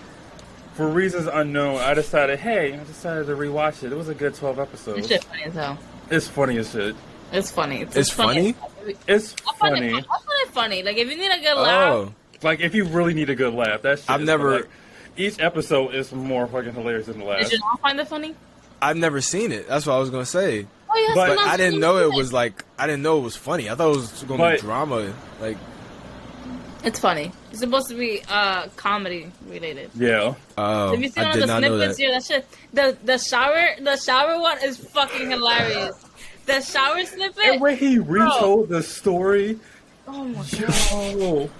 Speaker 3: for reasons unknown, I decided to rewatch it. It was a good 12
Speaker 2: It's
Speaker 3: episodes.
Speaker 2: just funny as hell.
Speaker 3: It's funny as shit.
Speaker 2: It's funny.
Speaker 1: It's funny?
Speaker 3: It's
Speaker 2: I find
Speaker 3: funny.
Speaker 2: it funny. Like, if you need a good laugh,
Speaker 1: Oh,
Speaker 3: Like, if you really need a good laugh, that shit
Speaker 1: I've
Speaker 3: is
Speaker 1: never-
Speaker 3: like, each episode is more fucking hilarious than the last.
Speaker 2: did you not find it funny?
Speaker 1: I've never seen it. That's what I was gonna say.
Speaker 2: Oh, yeah,
Speaker 3: But
Speaker 2: it's
Speaker 1: But
Speaker 2: not
Speaker 1: I didn't
Speaker 2: funny
Speaker 1: know it
Speaker 2: either.
Speaker 1: was like I didn't know it was funny. I thought it was gonna
Speaker 3: But-
Speaker 1: be drama. Like,
Speaker 2: It's funny. It's supposed to be comedy related.
Speaker 3: Yeah.
Speaker 2: Have you seen
Speaker 1: I
Speaker 2: all
Speaker 1: did
Speaker 2: the
Speaker 1: not know
Speaker 2: snippets
Speaker 1: that.
Speaker 2: here? That shit. The shower one is fucking hilarious. The shower snippet.
Speaker 3: And when he retold the story,
Speaker 2: Oh my god.
Speaker 3: yo,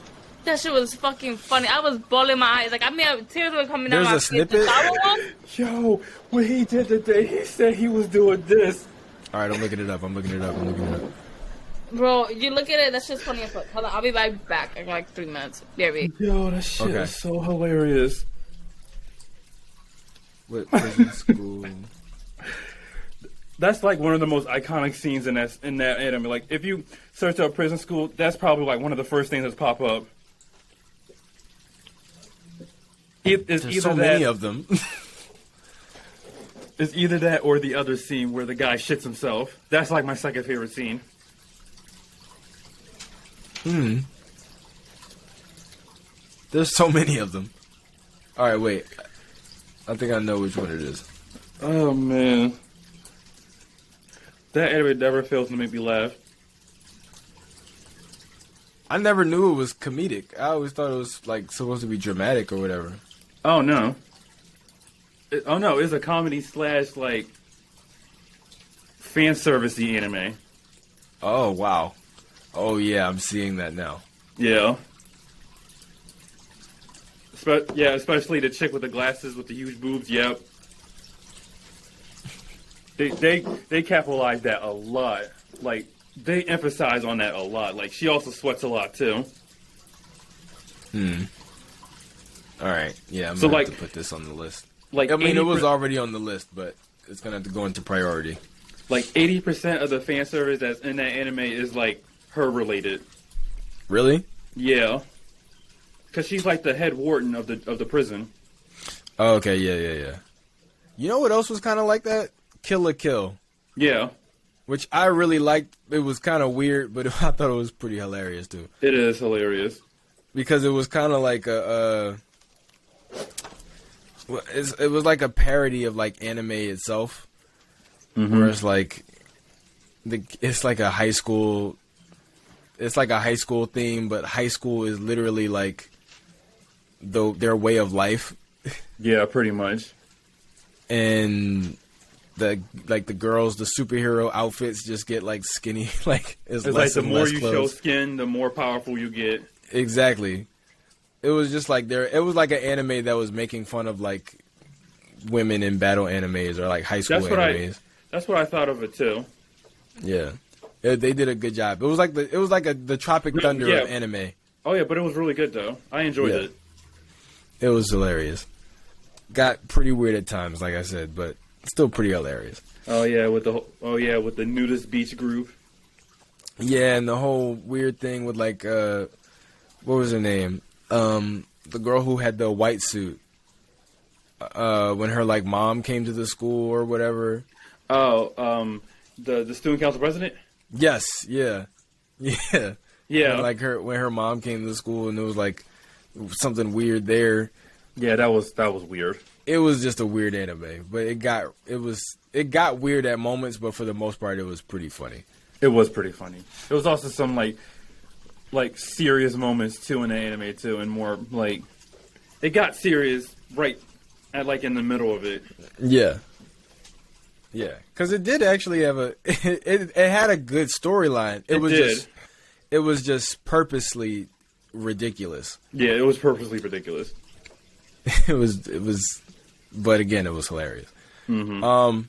Speaker 2: That shit was fucking funny. I was bawling my eyes. Like, I mean, tears were coming
Speaker 1: There's
Speaker 2: down my
Speaker 1: a
Speaker 2: face.
Speaker 1: snippet?
Speaker 2: The shower one?
Speaker 3: yo, when he did the day, he said he was doing this.
Speaker 1: all right, I'm looking it up. I'm looking it up.
Speaker 2: Bro, you look at it, that shit's funny as fuck. Hold on, I'll be right back in like 3 minutes. BRB.
Speaker 3: Yo, that shit
Speaker 1: Okay.
Speaker 3: is so hilarious.
Speaker 1: What prison school?
Speaker 3: That's like one of the most iconic scenes in that anime. Like, if you search up prison school, that's probably like one of the first things that pop up. It's
Speaker 1: There's
Speaker 3: either
Speaker 1: so
Speaker 3: that,
Speaker 1: many of them.
Speaker 3: it's either that or the other scene where the guy shits himself. That's like my second favorite scene.
Speaker 1: There's so many of them. All right, wait. I think I know which one it is.
Speaker 3: Oh man, that anime never fails to make me laugh.
Speaker 1: I never knew it was comedic. I always thought it was like supposed to be dramatic or whatever.
Speaker 3: Oh no. It's a comedy slash like fan servicey anime.
Speaker 1: Oh wow. Oh yeah, I'm seeing that now.
Speaker 3: Yeah. Especially the chick with the glasses with the huge boobs. Yep. They capitalize that a lot. Like, they emphasize on that a lot. Like, she also sweats a lot too.
Speaker 1: All right. Yeah, I'm
Speaker 3: So,
Speaker 1: gonna
Speaker 3: like-
Speaker 1: have to put this on the list.
Speaker 3: Like,
Speaker 1: I mean, it was
Speaker 3: 80%
Speaker 1: already on the list, but it's gonna have to go into priority.
Speaker 3: like 80% of the fan service that's in that anime is like her related.
Speaker 1: Really?
Speaker 3: Yeah. Cause she's like the head warden of the prison.
Speaker 1: Oh, okay. Yeah. You know what else was kind of like that? Kill la Kill,
Speaker 3: Yeah.
Speaker 1: which I really liked. It was kind of weird, but I thought it was pretty hilarious too,
Speaker 3: It is hilarious.
Speaker 1: because it was kind of like it was like a parody of like anime itself, where it's like it's like a high school. It's like a high school theme, but high school is literally like their way of life,
Speaker 3: Yeah, pretty much.
Speaker 1: and the girls, the superhero outfits just get like skinny, like
Speaker 3: It's
Speaker 1: less
Speaker 3: like the
Speaker 1: and
Speaker 3: more
Speaker 1: less
Speaker 3: you show
Speaker 1: clothes.
Speaker 3: skin, the more powerful you get.
Speaker 1: Exactly. It was just like it was like an anime that was making fun of like women in battle animes or like high school animes.
Speaker 3: That's what I thought of it too.
Speaker 1: Yeah. They did a good job. It was like the Tropic Thunder
Speaker 3: Yeah.
Speaker 1: of anime.
Speaker 3: Oh yeah, but it was really good though. I enjoyed
Speaker 1: Yeah.
Speaker 3: it.
Speaker 1: It was hilarious. Got pretty weird at times, like I said, but still pretty hilarious.
Speaker 3: Oh yeah, with the nudist beach group.
Speaker 1: Yeah, and the whole weird thing with like what was her name? The girl who had the white suit. When her like mom came to the school or whatever.
Speaker 3: Oh, the student council president.
Speaker 1: Yes, yeah.
Speaker 3: Yeah.
Speaker 1: And, like when her mom came to the school and there was like something weird there.
Speaker 3: Yeah, that was weird.
Speaker 1: It was just a weird anime, but it got weird at moments, but for the most part, it was pretty funny.
Speaker 3: It was pretty funny. There was also some like serious moments too in the anime too, and more like it got serious right at like in the middle of it.
Speaker 1: Yeah, because it did actually have it had a good storyline. It was just purposely ridiculous.
Speaker 3: Yeah, it was purposely ridiculous.
Speaker 1: It was, but again, it was hilarious.
Speaker 3: Mm-hmm.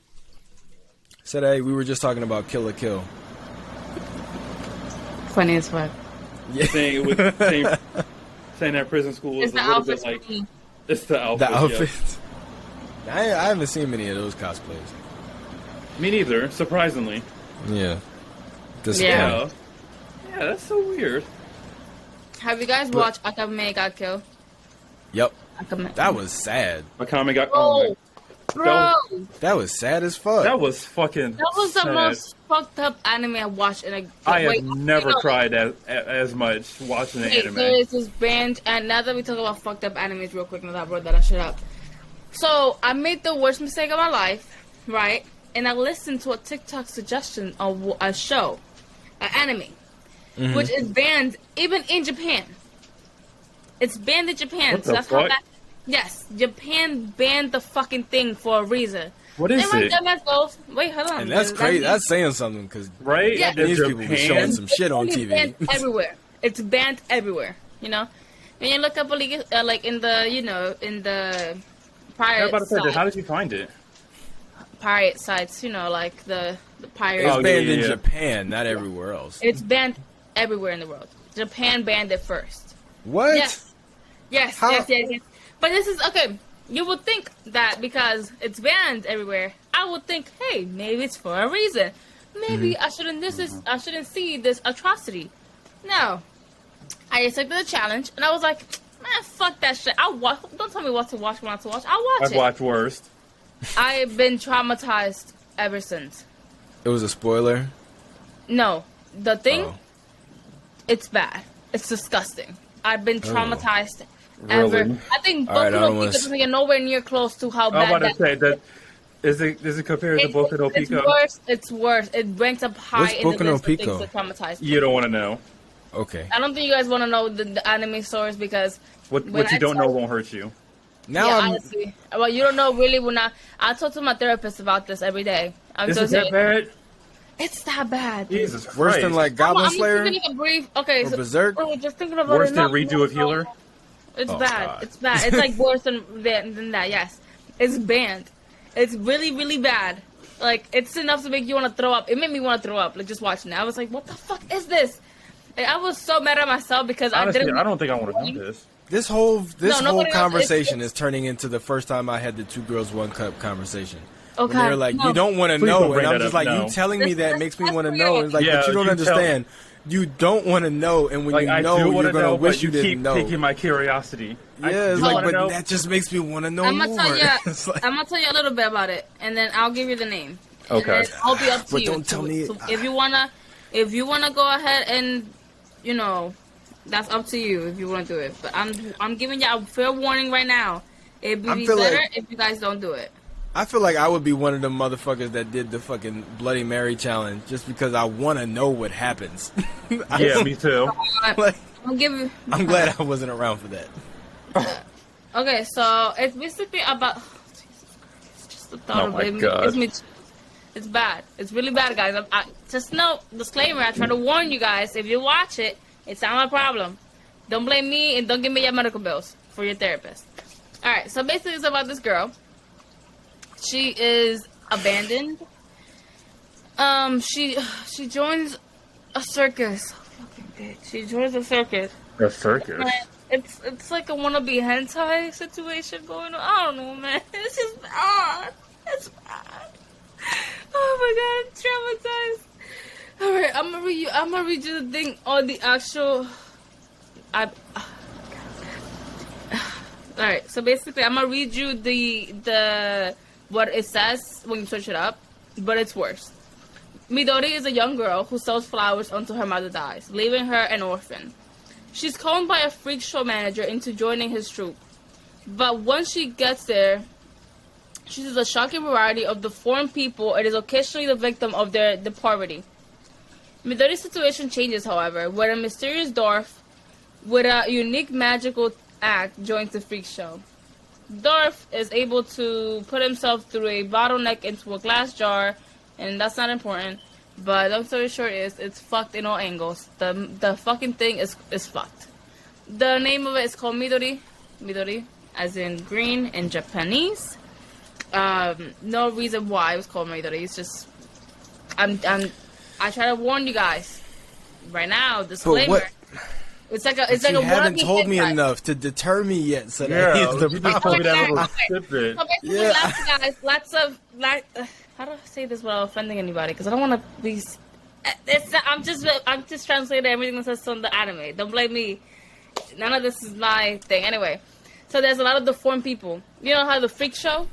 Speaker 1: Said hey, we were just talking about Kill la Kill.
Speaker 2: Funny as fuck.
Speaker 1: Yeah.
Speaker 3: Saying that prison school
Speaker 2: It's
Speaker 3: is a
Speaker 2: the
Speaker 3: little bit
Speaker 2: outfits.
Speaker 3: like it's the outfit.
Speaker 1: The outfits. I haven't seen many of those cosplays.
Speaker 3: Me neither. Surprisingly.
Speaker 1: Yeah.
Speaker 3: Yeah, that's so weird.
Speaker 2: Have you guys watched Akame got killed?
Speaker 1: Yep.
Speaker 2: Akame.
Speaker 1: That was sad.
Speaker 3: Akame got.
Speaker 2: Bro, bro.
Speaker 1: That was sad as fuck.
Speaker 3: That was fucking.
Speaker 2: That was the
Speaker 3: sad.
Speaker 2: most fucked up anime I watched in a.
Speaker 3: I have never cried as much watching an anime.
Speaker 2: There is this band, and now that we talk about fucked up animes real quick, now that I brought that shit up. So, I made the worst mistake of my life, right? And I listened to a TikTok suggestion of a show, an anime, which is banned even in Japan. It's banned in Japan.
Speaker 3: What
Speaker 2: so
Speaker 3: the
Speaker 2: that's
Speaker 3: fuck?
Speaker 2: how that. Yes, Japan banned the fucking thing for a reason.
Speaker 3: What is it?
Speaker 2: Wait, hold on.
Speaker 1: And that's crazy. That's saying something because
Speaker 3: Right?
Speaker 2: Yeah.
Speaker 1: these people be showing some shit on
Speaker 2: It's
Speaker 1: TV.
Speaker 2: banned everywhere. It's banned everywhere. You know, when you look up like in the in the
Speaker 3: I was
Speaker 2: pirate
Speaker 3: about to say,
Speaker 2: sites,
Speaker 3: how did you find it?
Speaker 2: pirate sites, like the pirate.
Speaker 1: It's
Speaker 3: Oh,
Speaker 1: banned
Speaker 3: yeah,
Speaker 1: in
Speaker 3: yeah.
Speaker 1: Japan, not everywhere else.
Speaker 2: It's banned everywhere in the world. Japan banned it first.
Speaker 1: What?
Speaker 2: Yes,
Speaker 1: How-
Speaker 2: yes. But this is okay. You would think that because it's banned everywhere, I would think, hey, maybe it's for a reason. Maybe I shouldn't. I shouldn't see this atrocity. No, I accepted the challenge, and I was like, man, fuck that shit. Don't tell me what to watch, I'll watch
Speaker 3: I've
Speaker 2: it.
Speaker 3: watched worst.
Speaker 2: I've been traumatized ever since.
Speaker 1: It was a spoiler.
Speaker 2: No, the thing,
Speaker 1: Oh.
Speaker 2: it's bad. It's disgusting. I've been traumatized
Speaker 3: Really?
Speaker 2: ever. I think
Speaker 1: All right, I
Speaker 2: Boku
Speaker 1: don't
Speaker 2: no
Speaker 1: wanna
Speaker 2: Pico doesn't get nowhere near close to how
Speaker 3: I was
Speaker 2: bad
Speaker 3: about to say that. Is it compared to Boku no
Speaker 2: It's
Speaker 3: Pico?
Speaker 2: worse. It's worse. It ranks up high
Speaker 1: What's
Speaker 2: in
Speaker 1: Boku
Speaker 2: the
Speaker 1: no
Speaker 2: list of
Speaker 1: Pico?
Speaker 2: things that traumatize me.
Speaker 3: You don't want to know.
Speaker 1: Okay.
Speaker 2: I don't think you guys want to know the anime source because
Speaker 3: What
Speaker 2: when
Speaker 3: you
Speaker 2: I
Speaker 3: don't know
Speaker 2: tell-
Speaker 3: won't hurt you.
Speaker 1: Now
Speaker 2: yeah,
Speaker 1: I'm.
Speaker 2: honestly. Well, you don't know really when I talk to my therapist about this every day. I'm
Speaker 3: Is
Speaker 2: so
Speaker 3: it that
Speaker 2: serious.
Speaker 3: bad?
Speaker 2: It's that bad.
Speaker 3: Jesus Christ.
Speaker 1: Worse than like Goblin
Speaker 2: I'm
Speaker 1: Slayer
Speaker 2: thinking of a brief. Okay,
Speaker 1: or
Speaker 2: so
Speaker 1: Berserk.
Speaker 2: just thinking about
Speaker 3: Worse
Speaker 2: it.
Speaker 3: than
Speaker 2: No,
Speaker 3: Redo of Healer?
Speaker 2: It's
Speaker 1: Oh,
Speaker 2: bad.
Speaker 1: God.
Speaker 2: It's bad. It's like worse than that. Yes, it's banned. It's really, really bad. Like it's enough to make you want to throw up. It made me want to throw up. Like just watching it, I was like, "What the fuck is this?" And I was so mad at myself because
Speaker 3: Honestly,
Speaker 2: I didn't.
Speaker 3: I don't think I want to do this.
Speaker 1: This whole
Speaker 2: nobody else-
Speaker 1: conversation
Speaker 2: it's-
Speaker 1: is turning into the first time I had the 2 girls 1 cup conversation.
Speaker 2: Okay,
Speaker 1: When they're like,
Speaker 2: no.
Speaker 1: you don't want to
Speaker 3: Please
Speaker 1: know,
Speaker 3: don't bring
Speaker 1: and I'm
Speaker 3: that
Speaker 1: just
Speaker 3: up,
Speaker 1: like,
Speaker 3: no.
Speaker 1: you telling me that makes me
Speaker 2: That's
Speaker 1: want to
Speaker 2: real.
Speaker 1: know. And it's like,
Speaker 3: Yeah,
Speaker 1: but you don't
Speaker 3: you tell-
Speaker 1: understand. You don't want to know, and when
Speaker 3: Like
Speaker 1: you
Speaker 3: I
Speaker 1: know,
Speaker 3: do want
Speaker 1: you're
Speaker 3: to
Speaker 1: gonna
Speaker 3: know,
Speaker 1: wish
Speaker 3: but
Speaker 1: you
Speaker 3: you
Speaker 1: didn't
Speaker 3: keep
Speaker 1: know.
Speaker 3: piquing my curiosity.
Speaker 1: Yeah,
Speaker 3: I
Speaker 1: it's
Speaker 3: do
Speaker 1: like,
Speaker 3: wanna
Speaker 1: but
Speaker 3: know.
Speaker 1: that just makes me want to know
Speaker 2: I'm
Speaker 1: more.
Speaker 2: gonna tell you.
Speaker 1: It's like-
Speaker 2: I'm gonna tell you a little bit about it, and then I'll give you the name.
Speaker 3: Okay.
Speaker 2: And then I'll be up to
Speaker 1: But
Speaker 2: you.
Speaker 1: don't tell me-
Speaker 2: If you wanna go ahead and, that's up to you if you wanna do it. But I'm giving you a fair warning right now. It'd
Speaker 1: I
Speaker 2: be
Speaker 1: feel
Speaker 2: better
Speaker 1: like-
Speaker 2: if you guys don't do it.
Speaker 1: I feel like I would be one of them motherfuckers that did the fucking Bloody Mary challenge just because I want to know what happens.
Speaker 3: Yeah, me too.
Speaker 1: Like,
Speaker 2: I'll give you.
Speaker 1: I'm glad I wasn't around for that.
Speaker 2: Okay, so it's basically about. Jesus Christ, it's just the thought
Speaker 3: Oh
Speaker 2: of
Speaker 3: my
Speaker 2: it.
Speaker 3: God.
Speaker 2: It's bad. It's really bad, guys. I just know, disclaimer. I try to warn you guys. If you watch it, it's not my problem. Don't blame me and don't give me your medical bills for your therapist. All right. So basically, it's about this girl. She is abandoned. She joins a circus. Fucking bitch. She joins a circus.
Speaker 3: A circus.
Speaker 2: Man, it's like a wannabe hentai situation going on. I don't know, man. It's just bad. It's bad. Oh my god, I'm traumatized. All right, I'm gonna read you the thing on the actual. All right, so basically, I'm gonna read you the what it says when you search it up, but it's worse. Midori is a young girl who sells flowers until her mother dies, leaving her an orphan. She's conned by a freak show manager into joining his troupe. But once she gets there, she sees a shocking variety of deformed people and is occasionally the victim of their depravity. Midori's situation changes, however, when a mysterious dwarf with a unique magical act joins the freak show. Dwarf is able to put himself through a bottleneck into a glass jar, and that's not important. But long story short is, it's fucked in all angles. The fucking thing is fucked. The name of it is called Midori. Midori, as in green in Japanese. No reason why it was called Midori. It's just, I try to warn you guys right now. Disclaimer.
Speaker 1: what?
Speaker 2: It's like a
Speaker 1: You haven't
Speaker 2: wannabe
Speaker 1: told me
Speaker 2: hentai.
Speaker 1: enough to deter me yet, so that
Speaker 3: Yeah,
Speaker 1: is the
Speaker 3: you just told me that
Speaker 1: problem.
Speaker 3: little snippet.
Speaker 2: So basically,
Speaker 1: Yeah.
Speaker 2: lots of guys, lots of how do I say this without offending anybody? Because I don't want to be. I'm just translating everything that says on the anime. Don't blame me. None of this is my thing. Anyway, so there's a lot of deformed people. You know how the freak show?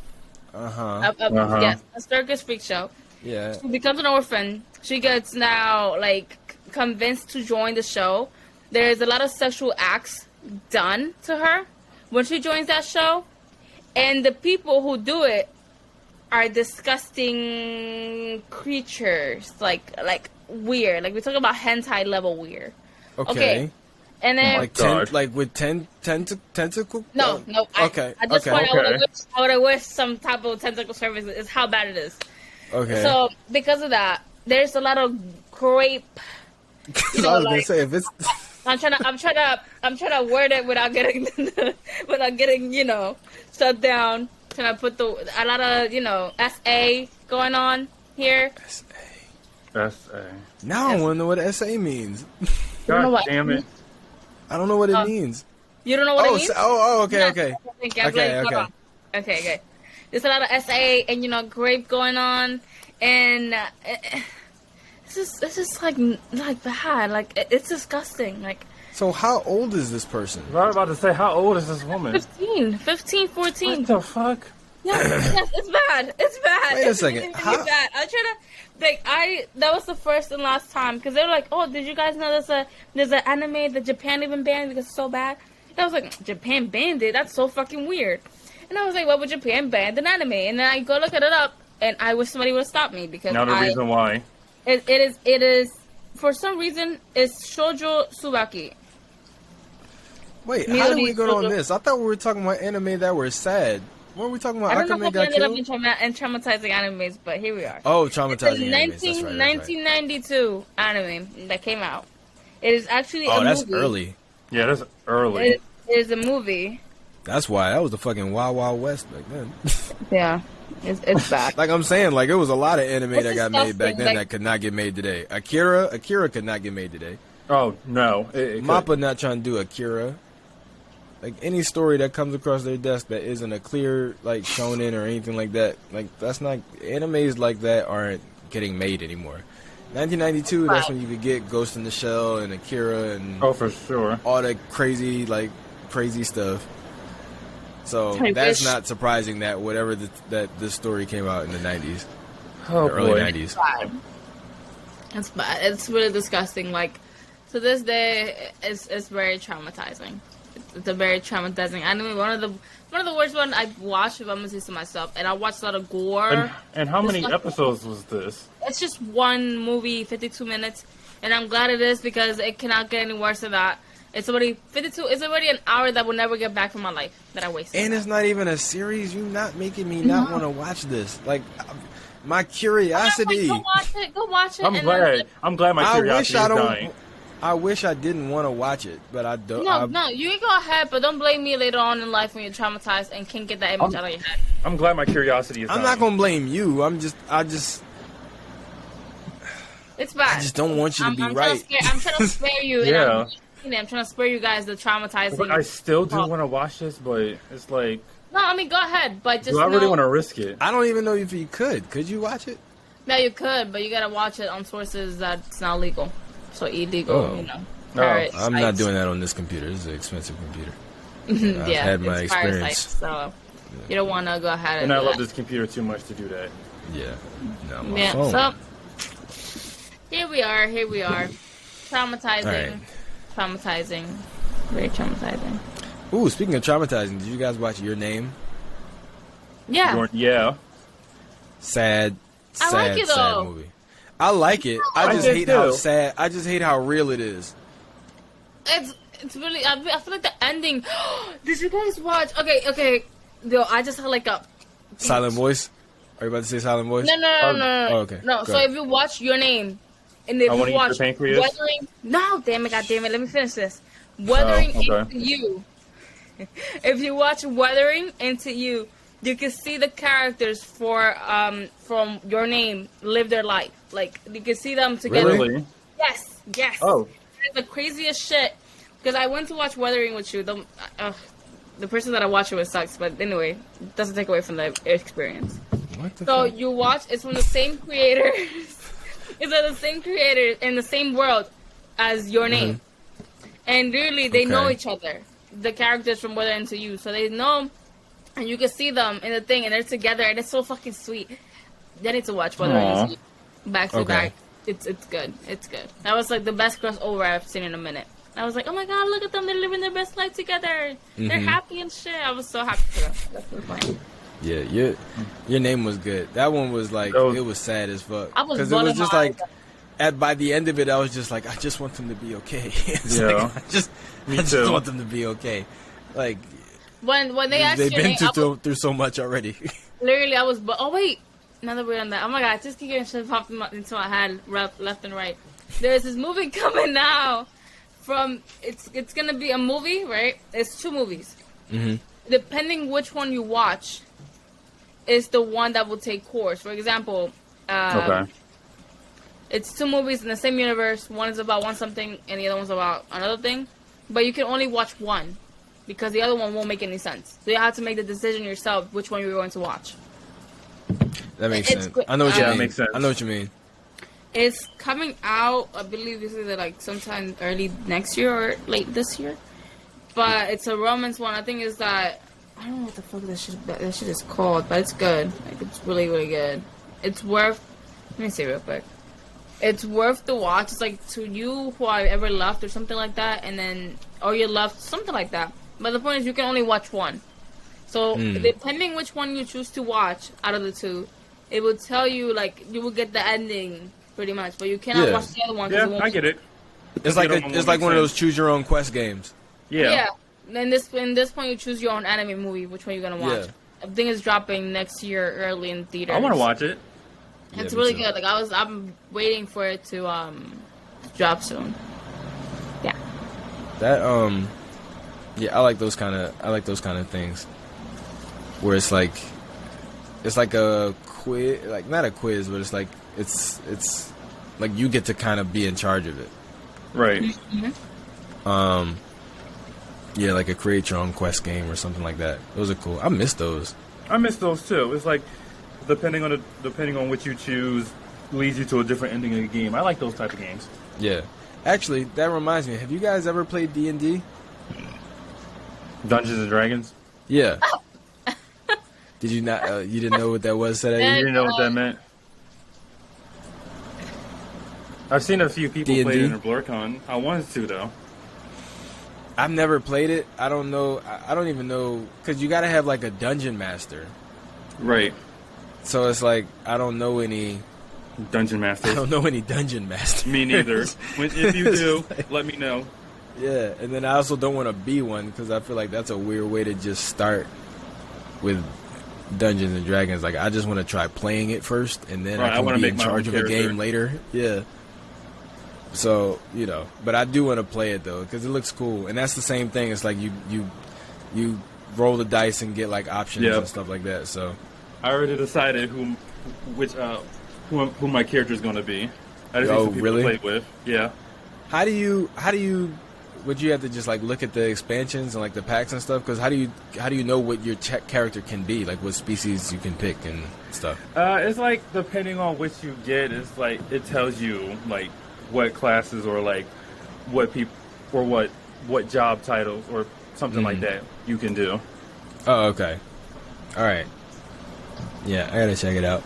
Speaker 2: Yes, a circus freak show.
Speaker 1: Yeah.
Speaker 2: She becomes an orphan. She gets now like convinced to join the show. There's a lot of sexual acts done to her when she joins that show, and the people who do it are disgusting creatures, like weird. Like we're talking about hentai level weird. Okay. And then
Speaker 1: with tentacle.
Speaker 2: No.
Speaker 1: Okay.
Speaker 2: I just want. I would have wished some type of tentacle service. Is how bad it is.
Speaker 1: Okay.
Speaker 2: So because of that, there's a lot of grape.
Speaker 1: I was gonna say if it's.
Speaker 2: I'm trying to word it without getting shut down. Trying to put a lot of SA going on here.
Speaker 3: SA.
Speaker 1: Now I want to know what SA means.
Speaker 3: God damn it!
Speaker 1: I don't know what it means.
Speaker 2: You don't know what it means?
Speaker 1: Okay.
Speaker 2: Okay. There's a lot of SA and grape going on, and it's just like bad. Like it's disgusting. Like.
Speaker 1: So how old is this person?
Speaker 3: I was about to say, how old is this woman?
Speaker 2: 15, 14.
Speaker 3: What the fuck?
Speaker 2: Yes, it's bad. It's bad.
Speaker 1: Wait a second.
Speaker 2: It's really bad. I try to that was the first and last time because they were like, oh, did you guys know there's an anime that Japan even banned because it's so bad? And I was like, Japan banned it? That's so fucking weird. And I was like, why would Japan ban an anime? And then I go look it up, and I wish somebody would have stopped me because
Speaker 3: now the reason why.
Speaker 2: It is for some reason it's shoujo subaki.
Speaker 1: Wait, how did we go on this? I thought we were talking about anime that were sad. What were we talking about?
Speaker 2: I don't know
Speaker 1: Akame
Speaker 2: if
Speaker 1: got
Speaker 2: we ended
Speaker 1: killed?
Speaker 2: up in traumatizing animes, but here we are.
Speaker 1: Oh, traumatizing
Speaker 2: animes.
Speaker 1: That's right.
Speaker 2: 1992 anime that came out. It is actually a movie.
Speaker 1: Oh, that's early.
Speaker 3: Yeah, that's early.
Speaker 2: It is a movie.
Speaker 1: That's why. That was the fucking Wild Wild West back then.
Speaker 2: Yeah, it's bad.
Speaker 1: Like I'm saying, like it was a lot of anime that got made back then
Speaker 2: like,
Speaker 1: that could not get made today. Akira could not get made today.
Speaker 3: Oh, no.
Speaker 1: Mappa not trying to do Akira. Like any story that comes across their desk that isn't a clear like shonen or anything like that, like that's not animes like that aren't getting made anymore. 1992, that's when you could get Ghost in the Shell and Akira and
Speaker 3: for sure
Speaker 1: all that crazy stuff. So that's not surprising that whatever that this story came out in the 90s, the early 90s.
Speaker 2: It's bad. It's really disgusting. Like to this day, it's very traumatizing. It's a very traumatizing anime. One of the worst ones I've watched, if I'm gonna say so myself, and I watched a lot of gore.
Speaker 3: And how many episodes was this?
Speaker 2: It's just one movie, 52 minutes, and I'm glad it is because it cannot get any worse than that. It's already 52. It's already an hour that will never get back from my life that I wasted.
Speaker 1: And it's not even a series. You're not making me not want to watch this. Like my curiosity.
Speaker 2: Go watch it.
Speaker 3: I'm glad my curiosity is dying.
Speaker 1: I wish I didn't want to watch it, but I don't.
Speaker 2: No, you can go ahead, but don't blame me later on in life when you're traumatized and can't get that image out of your head.
Speaker 3: I'm glad my curiosity is dying.
Speaker 1: I'm not gonna blame you.
Speaker 2: It's bad.
Speaker 1: I just don't want you to be right.
Speaker 2: I'm trying to spare you.
Speaker 3: Yeah.
Speaker 2: I'm trying to spare you guys the traumatizing.
Speaker 3: But I still do want to watch this, but it's like.
Speaker 2: No, I mean go ahead, but just.
Speaker 3: Do I really want to risk it?
Speaker 1: I don't even know if you could. Could you watch it?
Speaker 2: No, you could, but you gotta watch it on sources that's not legal. So illegal,
Speaker 1: I'm not doing that on this computer. This is an expensive computer. I've had my experience.
Speaker 2: Sites, so you don't want to go ahead and
Speaker 3: I love this computer too much to do that.
Speaker 1: Yeah. No, my phone.
Speaker 2: So here we are. Traumatizing.
Speaker 1: Right.
Speaker 2: Traumatizing. Very traumatizing.
Speaker 1: Ooh, speaking of traumatizing, did you guys watch Your Name?
Speaker 2: Yeah.
Speaker 3: Yeah.
Speaker 1: Sad
Speaker 2: like it, though.
Speaker 1: movie. I like it. I just hate how sad. I just hate how real it is.
Speaker 2: It's really. I feel like the ending. Did you guys watch? Okay. Yo, I just had like a
Speaker 1: Silent Voice. Are you about to say Silent Voice?
Speaker 2: No.
Speaker 1: Oh, okay.
Speaker 2: No. So if you watch Your Name, and if you watch Weathering, goddammit, let me finish this. Weathering Into You. If you watch Weathering Into You, you can see the characters from Your Name live their life. Like you can see them together.
Speaker 3: Really?
Speaker 2: Yes.
Speaker 3: Oh.
Speaker 2: It's the craziest shit. Because I went to watch Weathering with you. The person that I watched it with sucks, but anyway, it doesn't take away from the experience.
Speaker 1: What the
Speaker 2: So
Speaker 1: fuck?
Speaker 2: you watch. It's from the same creator. It's of the same creator in the same world as Your Name, and really they know
Speaker 1: Okay.
Speaker 2: each other. The characters from Weather Into You, so they know, and you can see them in the thing, and they're together, and it's so fucking sweet. You need to watch Weather
Speaker 3: Aw.
Speaker 2: Into You back to
Speaker 1: Okay.
Speaker 2: back. It's good. It's good. That was like the best crossover I've seen in a minute. I was like, oh my god, look at them! They're living their best life together. They're happy and shit. I was so happy for them. That's so funny.
Speaker 1: Yeah, your name was good. That one was like
Speaker 3: Oh.
Speaker 1: it was sad as fuck
Speaker 2: I was
Speaker 1: because it was
Speaker 2: rolling
Speaker 1: just
Speaker 2: my
Speaker 1: like
Speaker 2: eyes.
Speaker 1: by the end of it, I was just like, I just want them to be okay. It's
Speaker 3: Yeah.
Speaker 1: like,
Speaker 3: Me
Speaker 1: I just
Speaker 3: too.
Speaker 1: want them to be okay. Like
Speaker 2: When they asked
Speaker 1: they've
Speaker 2: Your
Speaker 1: been
Speaker 2: Name, I was,
Speaker 1: through so much already.
Speaker 2: literally, I was. Oh wait, now that we're on that, oh my god, just keep getting shit popped into my head, left and right. There's this movie coming now. It's gonna be a movie, right? It's 2 movies. Depending which one you watch, is the one that will take course. For example,
Speaker 3: Okay.
Speaker 2: it's 2 movies in the same universe. One is about one something, and the other one's about another thing. But you can only watch one because the other one won't make any sense. So you have to make the decision yourself which one you're going to watch.
Speaker 1: That makes
Speaker 2: It's
Speaker 1: sense.
Speaker 2: good.
Speaker 1: I know what you
Speaker 2: Yeah, it
Speaker 1: mean.
Speaker 3: makes sense.
Speaker 1: I know what you mean.
Speaker 2: It's coming out, I believe this is like sometime early next year or late this year. But it's a romance one. I think is that I don't know what the fuck that shit is called, but it's good. Like it's really, really good. It's worth let me see real quick. It's worth the watch. It's like To You Who I Ever Loved or something like that, and then or You Loved, something like that. But the point is you can only watch one. So depending which one you choose to watch out of the 2, it will tell you like you will get the ending pretty much, but you cannot
Speaker 1: Yeah.
Speaker 2: watch the other one. 'Cause it
Speaker 3: Yeah,
Speaker 2: won't
Speaker 3: I get it.
Speaker 1: It's like
Speaker 3: The other one
Speaker 1: it's
Speaker 3: will
Speaker 1: like
Speaker 3: make
Speaker 1: one of those
Speaker 3: sense.
Speaker 1: choose your own quest games.
Speaker 3: Yeah.
Speaker 2: In this point, you choose your own anime movie, which one you're gonna watch.
Speaker 1: Yeah.
Speaker 2: I think it's dropping next year, early in theaters.
Speaker 3: I want to watch it.
Speaker 2: It's
Speaker 1: Yeah, me
Speaker 2: really
Speaker 1: too.
Speaker 2: good. Like I'm waiting for it to drop soon. Yeah.
Speaker 1: That yeah, I like those kind of things where it's like a quiz, like not a quiz, but it's like it's like you get to kind of be in charge of it.
Speaker 3: Right.
Speaker 1: Yeah, like a create your own quest game or something like that. Those are cool. I miss those.
Speaker 3: I miss those too. It's like depending on which you choose leads you to a different ending of the game. I like those type of games.
Speaker 1: Yeah. Actually, that reminds me. Have you guys ever played D&D?
Speaker 3: Dungeons and Dragons.
Speaker 1: Yeah. Did you not? You didn't know what that was, Said
Speaker 3: You didn't know what that meant. I've seen a few people
Speaker 1: D&D?
Speaker 3: play it in a BlurCon. I wanted to though.
Speaker 1: I've never played it. I don't know. I don't even know because you got to have like a dungeon master.
Speaker 3: Right.
Speaker 1: So it's like I don't know any.
Speaker 3: Dungeon
Speaker 1: I
Speaker 3: Masters.
Speaker 1: don't know any dungeon masters.
Speaker 3: Me neither. If you do,
Speaker 1: It's like-
Speaker 3: let me know.
Speaker 1: Yeah, and then I also don't want to be one because I feel like that's a weird way to just start with Dungeons and Dragons. Like I just want to try playing it first, and then
Speaker 3: Right, I
Speaker 1: I
Speaker 3: wanna
Speaker 1: can be
Speaker 3: make
Speaker 1: in
Speaker 3: my
Speaker 1: charge
Speaker 3: own
Speaker 1: of a
Speaker 3: character.
Speaker 1: game later. Yeah. So but I do want to play it though because it looks cool, and that's the same thing. It's like you roll the dice and get like options
Speaker 3: Yep.
Speaker 1: and stuff like that. So
Speaker 3: I already decided who my character is going to be. I just need
Speaker 1: Oh,
Speaker 3: some people
Speaker 1: really?
Speaker 3: to play with. Yeah.
Speaker 1: how do you would you have to just like look at the expansions and like the packs and stuff? Because how do you know what your character can be? Like what species you can pick and stuff.
Speaker 3: It's like depending on what you get, it's like it tells you like what classes or like what people or what job titles or something like that you can do.
Speaker 1: Oh, okay. All right. Yeah, I gotta check it out.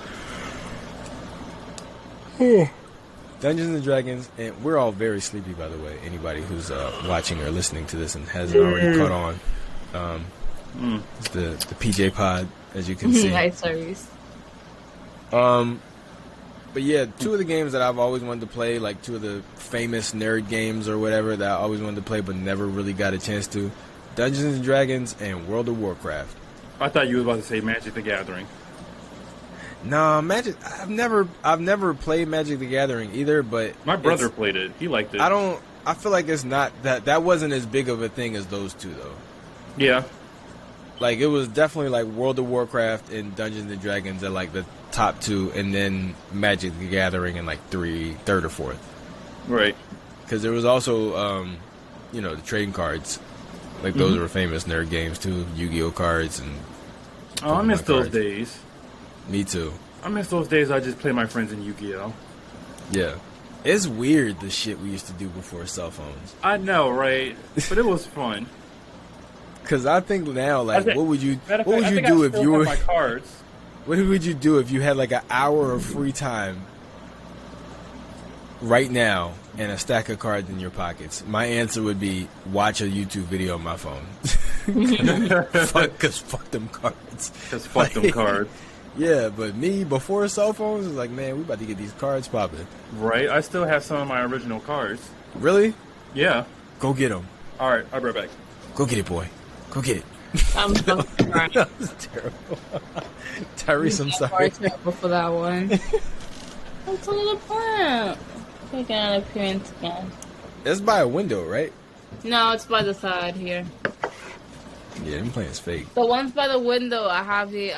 Speaker 1: Dungeons and Dragons, and we're all very sleepy, by the way. Anybody who's watching or listening to this and hasn't already caught on, it's the PJ Pod, as you can see.
Speaker 2: Nice service.
Speaker 1: But yeah, 2 of the games that I've always wanted to play, like 2 of the famous nerd games or whatever that I always wanted to play but never really got a chance to, Dungeons and Dragons and World of Warcraft.
Speaker 3: I thought you were about to say Magic the Gathering.
Speaker 1: No, Magic. I've never played Magic the Gathering either. But
Speaker 3: My brother played it. He liked it.
Speaker 1: I feel like it's not that wasn't as big of a thing as those 2 though.
Speaker 3: Yeah.
Speaker 1: Like it was definitely like World of Warcraft and Dungeons and Dragons are like the top 2, and then Magic the Gathering in like third or fourth.
Speaker 3: Right.
Speaker 1: Because there was also the trading cards. Like those were famous nerd games too. Yu-Gi-Oh cards and
Speaker 3: Oh, I miss
Speaker 1: Pokemon
Speaker 3: those
Speaker 1: cards.
Speaker 3: days.
Speaker 1: Me too.
Speaker 3: I miss those days I just play my friends in Yu-Gi-Oh.
Speaker 1: Yeah. It's weird the shit we used to do before cell phones.
Speaker 3: I know, right? But it was fun.
Speaker 1: Cause I think now, like, what would you do if you
Speaker 3: were
Speaker 1: were?
Speaker 3: My cards.
Speaker 1: What would you do if you had like an hour of free time right now and a stack of cards in your pockets? My answer would be watch a YouTube video on my phone. Fuck them cards.
Speaker 3: Cause fuck them cards.
Speaker 1: Yeah, but me before cell phones was like, man, we about to get these cards popping.
Speaker 3: Right. I still have some of my original cards.
Speaker 1: Really?
Speaker 3: Yeah.
Speaker 1: Go get them.
Speaker 3: All right. I'll be right back.
Speaker 1: Go get it, boy. Go get it.
Speaker 2: I'm fucking right.
Speaker 1: That was terrible. Tyrese, I'm sorry.
Speaker 2: Terrible for that one. It's a little plant. Taking an appearance again.
Speaker 1: It's by a window, right?
Speaker 2: No, it's by the side here.
Speaker 1: Yeah, them plants fake.
Speaker 2: The ones by the window, I have the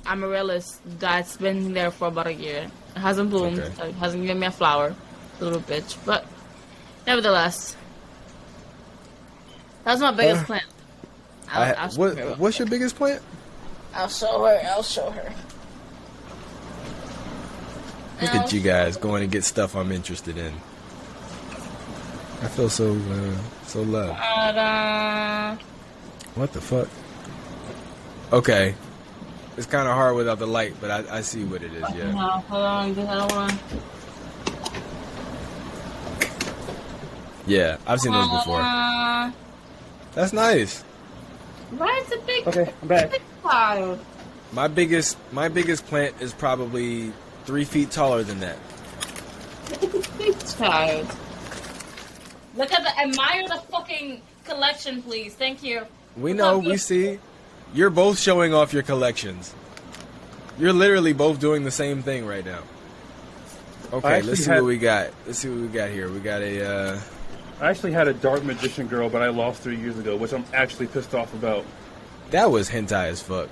Speaker 2: amaryllis that's been there for about a year. It hasn't bloomed.
Speaker 1: Okay.
Speaker 2: So it hasn't given me a flower. Little bitch. But, nevertheless. That's my biggest plant. I'll show her.
Speaker 1: What's your biggest plant?
Speaker 2: I'll show her.
Speaker 1: Look at you guys going to get stuff I'm interested in. I feel so loved. What the fuck? Okay. It's kind of hard without the light, but I see what it is, yeah.
Speaker 2: No, hold on. I don't want to.
Speaker 1: Yeah, I've seen those before. That's nice.
Speaker 2: Right, it's a big.
Speaker 3: Okay, I'm back.
Speaker 2: Big child.
Speaker 1: My biggest plant is probably 3 feet taller than that.
Speaker 2: Look at this big child. Look at admire the fucking collection, please. Thank you.
Speaker 1: We know, we see. You're both showing off your collections. You're literally both doing the same thing right now. Okay, let's see what we got. Let's see what we got here. We got a.
Speaker 3: I actually had a Dark Magician girl, but I lost 3 years ago, which I'm actually pissed off about.
Speaker 1: That was hentai as fuck.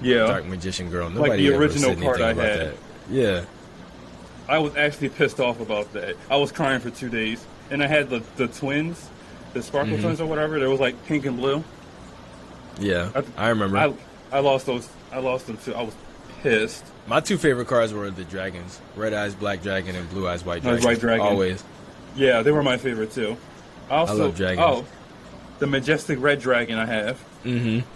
Speaker 3: Yeah.
Speaker 1: Dark Magician girl.
Speaker 3: Like
Speaker 1: Nobody
Speaker 3: the
Speaker 1: ever
Speaker 3: original
Speaker 1: said
Speaker 3: card I
Speaker 1: anything about
Speaker 3: had.
Speaker 1: that. Yeah.
Speaker 3: I was actually pissed off about that. I was crying for 2 days. And I had the twins, the Sparkle Twins or whatever. They was like pink and blue.
Speaker 1: Yeah, I remember.
Speaker 3: I lost those. I lost them too. I was pissed.
Speaker 1: My 2 favorite cards were the dragons. Red Eyes Black Dragon and Blue Eyes White Dragon.
Speaker 3: White Dragon.
Speaker 1: Always.
Speaker 3: Yeah, they were my favorite too. I
Speaker 1: love dragons.
Speaker 3: Oh, the Majestic Red Dragon I have.
Speaker 1: Mm-hmm.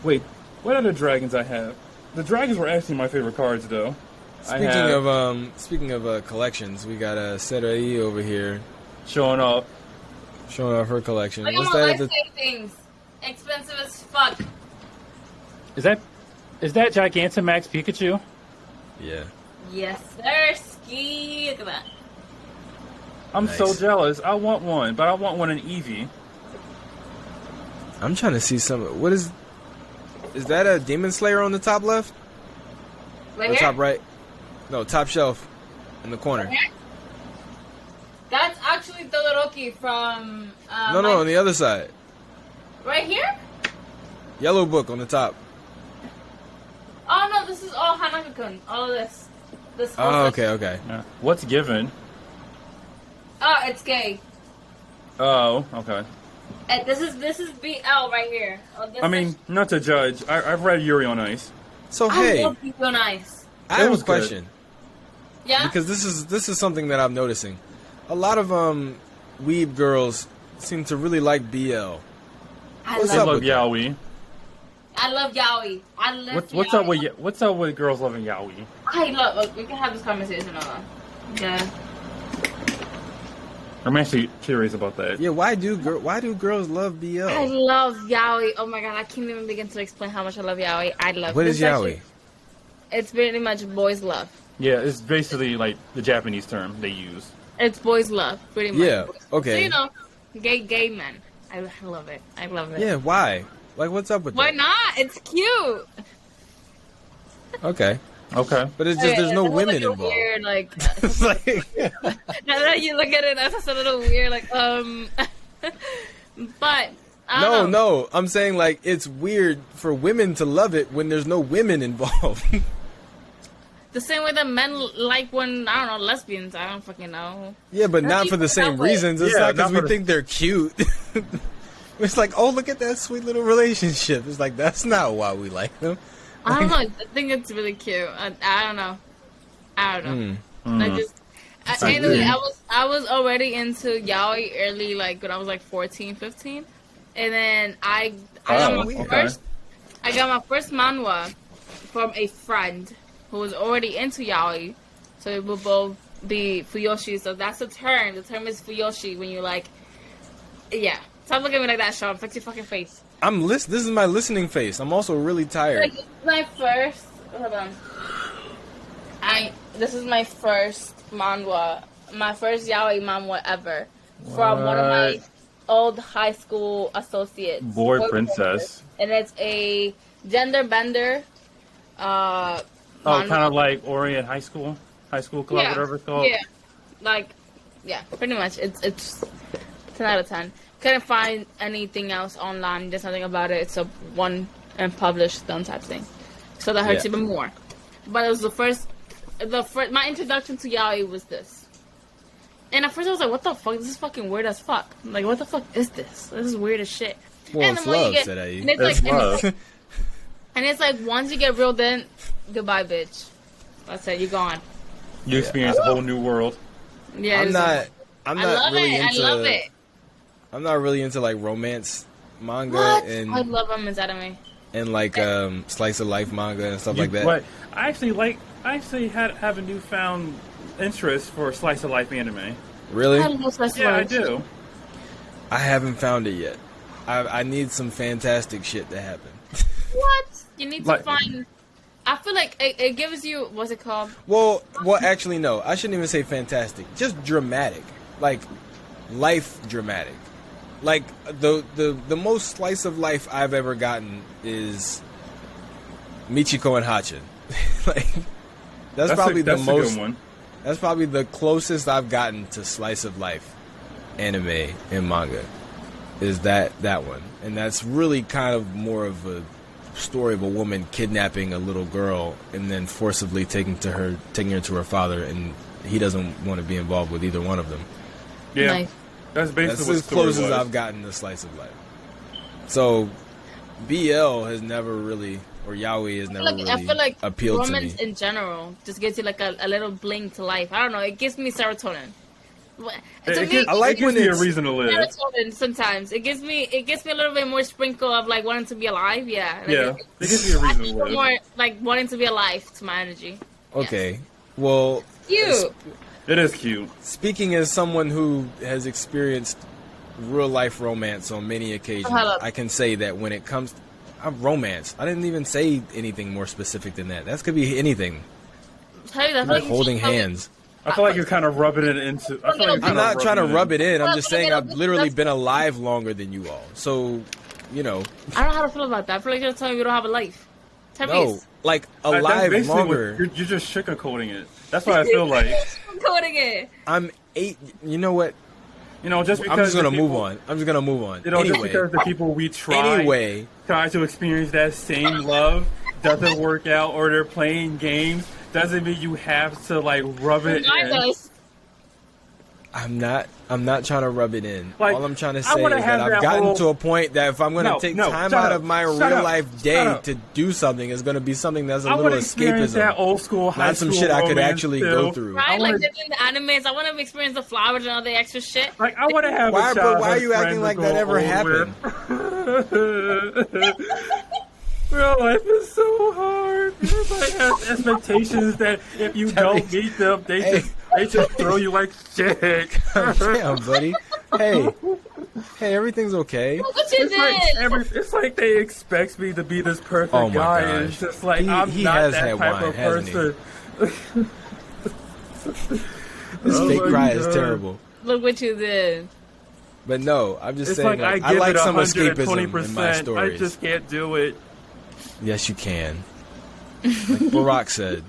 Speaker 3: Wait, what other dragons I have? The dragons were actually my favorite cards though.
Speaker 1: Speaking of collections, we got a Serai over here
Speaker 3: Showing off
Speaker 1: her collection.
Speaker 2: Look
Speaker 1: What's
Speaker 2: at my
Speaker 1: that?
Speaker 2: lifesaving things. Expensive as fuck.
Speaker 3: Is that Gigantamax Pikachu?
Speaker 1: Yeah.
Speaker 2: Yes, sir. Ski. Look at that.
Speaker 3: I'm
Speaker 1: Nice.
Speaker 3: so jealous. I want one, but I want one in Eevee.
Speaker 1: I'm trying to see some. What is that a Demon Slayer on the top left?
Speaker 2: Right
Speaker 1: Or
Speaker 2: here?
Speaker 1: top right? No, top shelf in the corner.
Speaker 2: Right here? That's actually Todoroki from...
Speaker 1: No, on the other side.
Speaker 2: Right here?
Speaker 1: Yellow book on the top.
Speaker 2: Oh, no, this is all Hanaka-kun. All of this. This whole
Speaker 1: Oh,
Speaker 2: section.
Speaker 1: okay.
Speaker 3: Yeah. What's given?
Speaker 2: Oh, it's gay.
Speaker 3: Oh, okay.
Speaker 2: This is BL right here. Oh, this
Speaker 3: I mean, not to judge. I've read Yuri on Ice.
Speaker 1: So
Speaker 2: I
Speaker 1: hey,
Speaker 2: love people nice.
Speaker 1: I have
Speaker 3: was
Speaker 1: a
Speaker 3: good.
Speaker 1: question.
Speaker 2: Yeah?
Speaker 1: Because this is something that I'm noticing. A lot of weeb girls seem to really like BL.
Speaker 2: I
Speaker 1: What's
Speaker 3: I
Speaker 1: up
Speaker 3: love
Speaker 1: with that?
Speaker 3: yaoi.
Speaker 2: I love yaoi. I love
Speaker 3: What's up with girls loving yaoi?
Speaker 2: I love... Look, we can have this conversation on. Okay.
Speaker 3: I'm actually curious about that.
Speaker 1: Yeah, why do girls love BL?
Speaker 2: I love yaoi. Oh my god, I can't even begin to explain how much I love yaoi. I love
Speaker 1: What
Speaker 2: this
Speaker 1: is yaoi?
Speaker 2: actually- It's pretty much boys love.
Speaker 3: Yeah, it's basically like the Japanese term they use.
Speaker 2: It's boys love, pretty much.
Speaker 1: Yeah, okay.
Speaker 2: So, you know, gay men. I love it. I love it.
Speaker 1: Yeah, why? Like, what's up with
Speaker 2: Why
Speaker 1: that?
Speaker 2: not? It's cute.
Speaker 1: Okay,
Speaker 3: Okay.
Speaker 1: but it's just there's no
Speaker 2: It's a
Speaker 1: women
Speaker 2: little
Speaker 1: involved.
Speaker 2: Weird, like,
Speaker 1: It's like,
Speaker 2: now that you look at it, that's just a little weird, like, but I don't know.
Speaker 1: no, I'm saying like it's weird for women to love it when there's no women involved.
Speaker 2: The same way that men like when, I don't know, lesbians. I don't fucking know.
Speaker 1: Yeah, but
Speaker 2: How
Speaker 1: not
Speaker 2: do
Speaker 1: for
Speaker 2: you
Speaker 1: the
Speaker 2: feel
Speaker 1: same
Speaker 2: that way?
Speaker 1: reasons. It's
Speaker 3: Yeah,
Speaker 1: not because
Speaker 3: not
Speaker 1: we
Speaker 3: for the-
Speaker 1: think they're cute. It's like, oh, look at that sweet little relationship. It's like, that's not why we like them.
Speaker 2: I don't know. I think it's really cute. I don't know. I don't know. I just. Anyway, I was already into yaoi early, like when I was like 14, 15. And then I got my first manhwa from a friend who was already into yaoi. So it will both be fuyoshi. So that's the term. The term is fuyoshi when you like, yeah. Stop looking at me like that, Sean. Fix your fucking face.
Speaker 1: This is my listening face. I'm also really tired.
Speaker 2: Like, my first. Hold on. This is my first manhwa. My first yaoi manhwa ever. From one of my old high school associates.
Speaker 3: Boy Princess.
Speaker 2: And it's a gender bender.
Speaker 3: Kind of like Orient High School Club, whatever it's called.
Speaker 2: Yeah, pretty much. It's 10 out of 10. Couldn't find anything else online. There's nothing about it. It's a one and published done type thing. So that hurts even more. But it was the first. My introduction to yaoi was this. And at first I was like, what the fuck? This is fucking weird as fuck. I'm like, what the fuck is this? This is weird as shit.
Speaker 1: Well,
Speaker 2: and
Speaker 1: it's love, said I.
Speaker 2: And it's like, and it's like, once you get reeled in, goodbye, bitch. That's it. You're gone.
Speaker 3: You experience a whole new world.
Speaker 2: Yeah,
Speaker 1: I love
Speaker 2: it.
Speaker 1: I'm not really into like romance manga and
Speaker 2: I love romance anime.
Speaker 1: And like slice of life manga and stuff like that.
Speaker 3: But I actually have a newfound interest for slice of life anime.
Speaker 1: Really?
Speaker 3: I do.
Speaker 1: I haven't found it yet. I need some fantastic shit to happen.
Speaker 2: What? You need to find. I feel like it gives you, what's it called?
Speaker 1: Well, actually, no. I shouldn't even say fantastic. Just dramatic, like life dramatic. Like the most slice of life I've ever gotten is Michiko and Hachin. Like that's probably the most. A good one. That's probably the closest I've gotten to slice of life anime and manga. Is that one, and that's really kind of more of a story of a woman kidnapping a little girl and then forcibly taking her to her father, and he doesn't want to be involved with either one of them.
Speaker 3: Yeah, nice. That's basically
Speaker 1: as close as I've gotten to slice of life. So, BL has never really, or yaoi has never really
Speaker 2: I feel like
Speaker 1: appealed to me.
Speaker 2: Romance in general just gives you like a little bling to life. I don't know. It gives me serotonin.
Speaker 3: I like when it's a reason to live.
Speaker 2: Serotonin sometimes it gives me a little bit more sprinkle of like wanting to be alive. Yeah. Like,
Speaker 3: yeah. It gives me a reason to live.
Speaker 2: More like wanting to be alive to my energy.
Speaker 1: Okay.
Speaker 2: Yes.
Speaker 1: Well.
Speaker 2: Cute.
Speaker 3: It is cute.
Speaker 1: Speaking as someone who has experienced real life romance on many occasions, I can say that when it comes to romance, I didn't even say anything more specific than that. That could be anything. Like holding hands.
Speaker 3: I feel like you're kind of rubbing it into.
Speaker 1: I'm not trying to rub it in. I'm just saying I've literally been alive longer than you all. So, you know.
Speaker 2: I don't know how to feel about that. I feel like you're telling me you don't have a life.
Speaker 1: No, like alive longer.
Speaker 3: You're just sugarcoating it. That's what I feel like.
Speaker 2: Sugarcoating it.
Speaker 1: I'm 8. You know what?
Speaker 3: You know, just because
Speaker 1: I'm just gonna move on. You know,
Speaker 3: just because the people we try to experience that same love doesn't work out, or they're playing games, doesn't mean you have to like rub it in.
Speaker 1: I'm not trying to rub it in.
Speaker 3: Like,
Speaker 1: all I'm trying to say is that I've gotten to a point that if I'm going to take time out of my real life day to do something, it's going to be something that's a little escapism.
Speaker 3: That old school,
Speaker 1: not some shit I could actually go through.
Speaker 2: Right, like in the animes, I want to experience the flowers and all the extra shit.
Speaker 3: Like I want to have. Why
Speaker 1: are you acting like that ever happened?
Speaker 3: Real life is so hard. Everybody has expectations that if you don't meet them, they just throw you like shit.
Speaker 1: Damn, buddy. Hey, everything's okay.
Speaker 3: It's like they expect me to be this perfect guy. And it's just like I'm not that type of person.
Speaker 1: This fake cry is terrible.
Speaker 2: Look what you did.
Speaker 1: But no, I'm just saying. Like, I like some escapism in my stories.
Speaker 3: I just can't do it.
Speaker 1: Yes, you can. Like Barack said.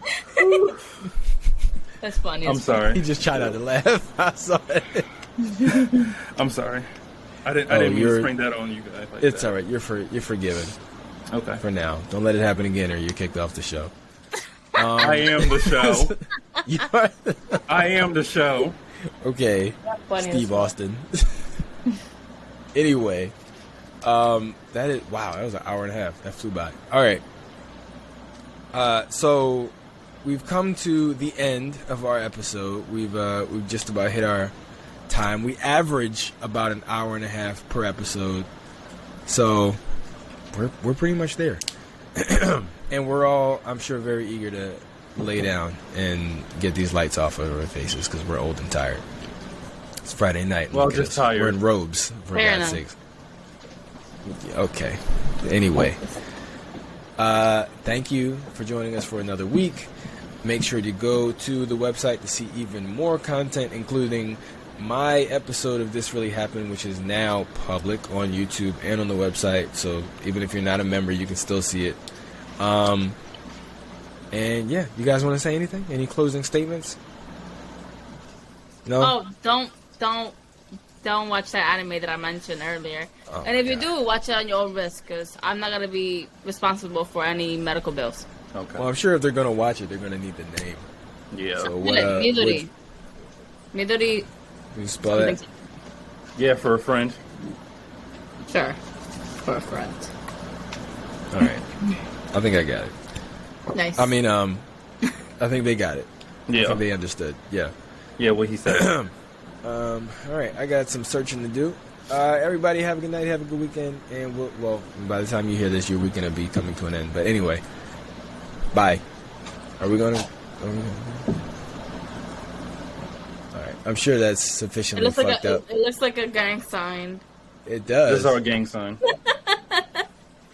Speaker 2: That's funny.
Speaker 3: I'm sorry.
Speaker 1: He just tried not to laugh. I saw it.
Speaker 3: I'm sorry. I didn't mean to spring that on you guys. Like
Speaker 1: it's all right. You're forgiven.
Speaker 3: Okay.
Speaker 1: For now, don't let it happen again, or you're kicked off the show.
Speaker 3: I am the show.
Speaker 1: You are.
Speaker 3: I am the show.
Speaker 1: Okay. Steve Austin. Anyway. That was an hour and a half. That flew by. All right. So we've come to the end of our episode. We've just about hit our time. We average about an hour and a half per episode, so we're pretty much there. And we're all, I'm sure, very eager to lay down and get these lights off of our faces because we're old and tired. It's Friday night.
Speaker 3: Well, just tired.
Speaker 1: We're in robes, for
Speaker 2: Fair
Speaker 1: God's
Speaker 2: enough.
Speaker 1: sakes. Okay. Anyway, thank you for joining us for another week. Make sure to go to the website to see even more content, including my episode of This Really Happened, which is now public on YouTube and on the website. So even if you're not a member, you can still see it. And yeah, you guys want to say anything? Any closing statements? No?
Speaker 2: Oh, don't watch that anime that I mentioned earlier.
Speaker 1: Oh,
Speaker 2: and if you
Speaker 1: God.
Speaker 2: do, watch it on your own risk, because I'm not going to be responsible for any medical bills.
Speaker 3: Okay.
Speaker 1: Well, I'm sure if they're going to watch it, they're going to need the name.
Speaker 3: Yeah.
Speaker 1: So what,
Speaker 2: Midori. Midori.
Speaker 1: you spell that?
Speaker 3: Yeah, for a friend.
Speaker 2: Sure. For a friend.
Speaker 1: All right. I think I got it.
Speaker 2: Nice.
Speaker 1: I mean, I think they got it. I
Speaker 3: Yeah.
Speaker 1: think they understood. Yeah.
Speaker 3: Yeah, what he said.
Speaker 1: All right. I got some searching to do. Everybody have a good night. Have a good weekend. And well, by the time you hear this, your weekend will be coming to an end. But anyway, bye. Are we gonna? All right. I'm sure that's
Speaker 2: it
Speaker 1: sufficiently
Speaker 2: looks like
Speaker 1: fucked up.
Speaker 2: it looks like a gang sign.
Speaker 1: It
Speaker 3: This
Speaker 1: does.
Speaker 3: is our gang sign.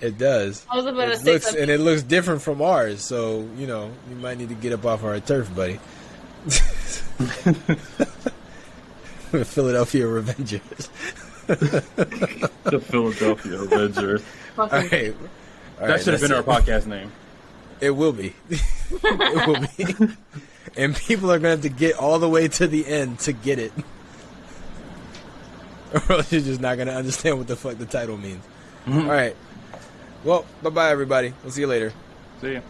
Speaker 1: It does.
Speaker 2: I was about to
Speaker 1: It
Speaker 2: say
Speaker 1: looks,
Speaker 2: something.
Speaker 1: and it looks different from ours. So you know, you might need to get up off our turf, buddy. Philadelphia Revengers.
Speaker 3: The Philadelphia Avenger.
Speaker 1: All right.
Speaker 3: That should have been our podcast name.
Speaker 1: It will be. It will be. And people are going to have to get all the way to the end to get it. Or else you're just not going to understand what the fuck the title means.
Speaker 3: Mhm.
Speaker 1: All right. Well, bye-bye, everybody. We'll see you later.
Speaker 3: See ya.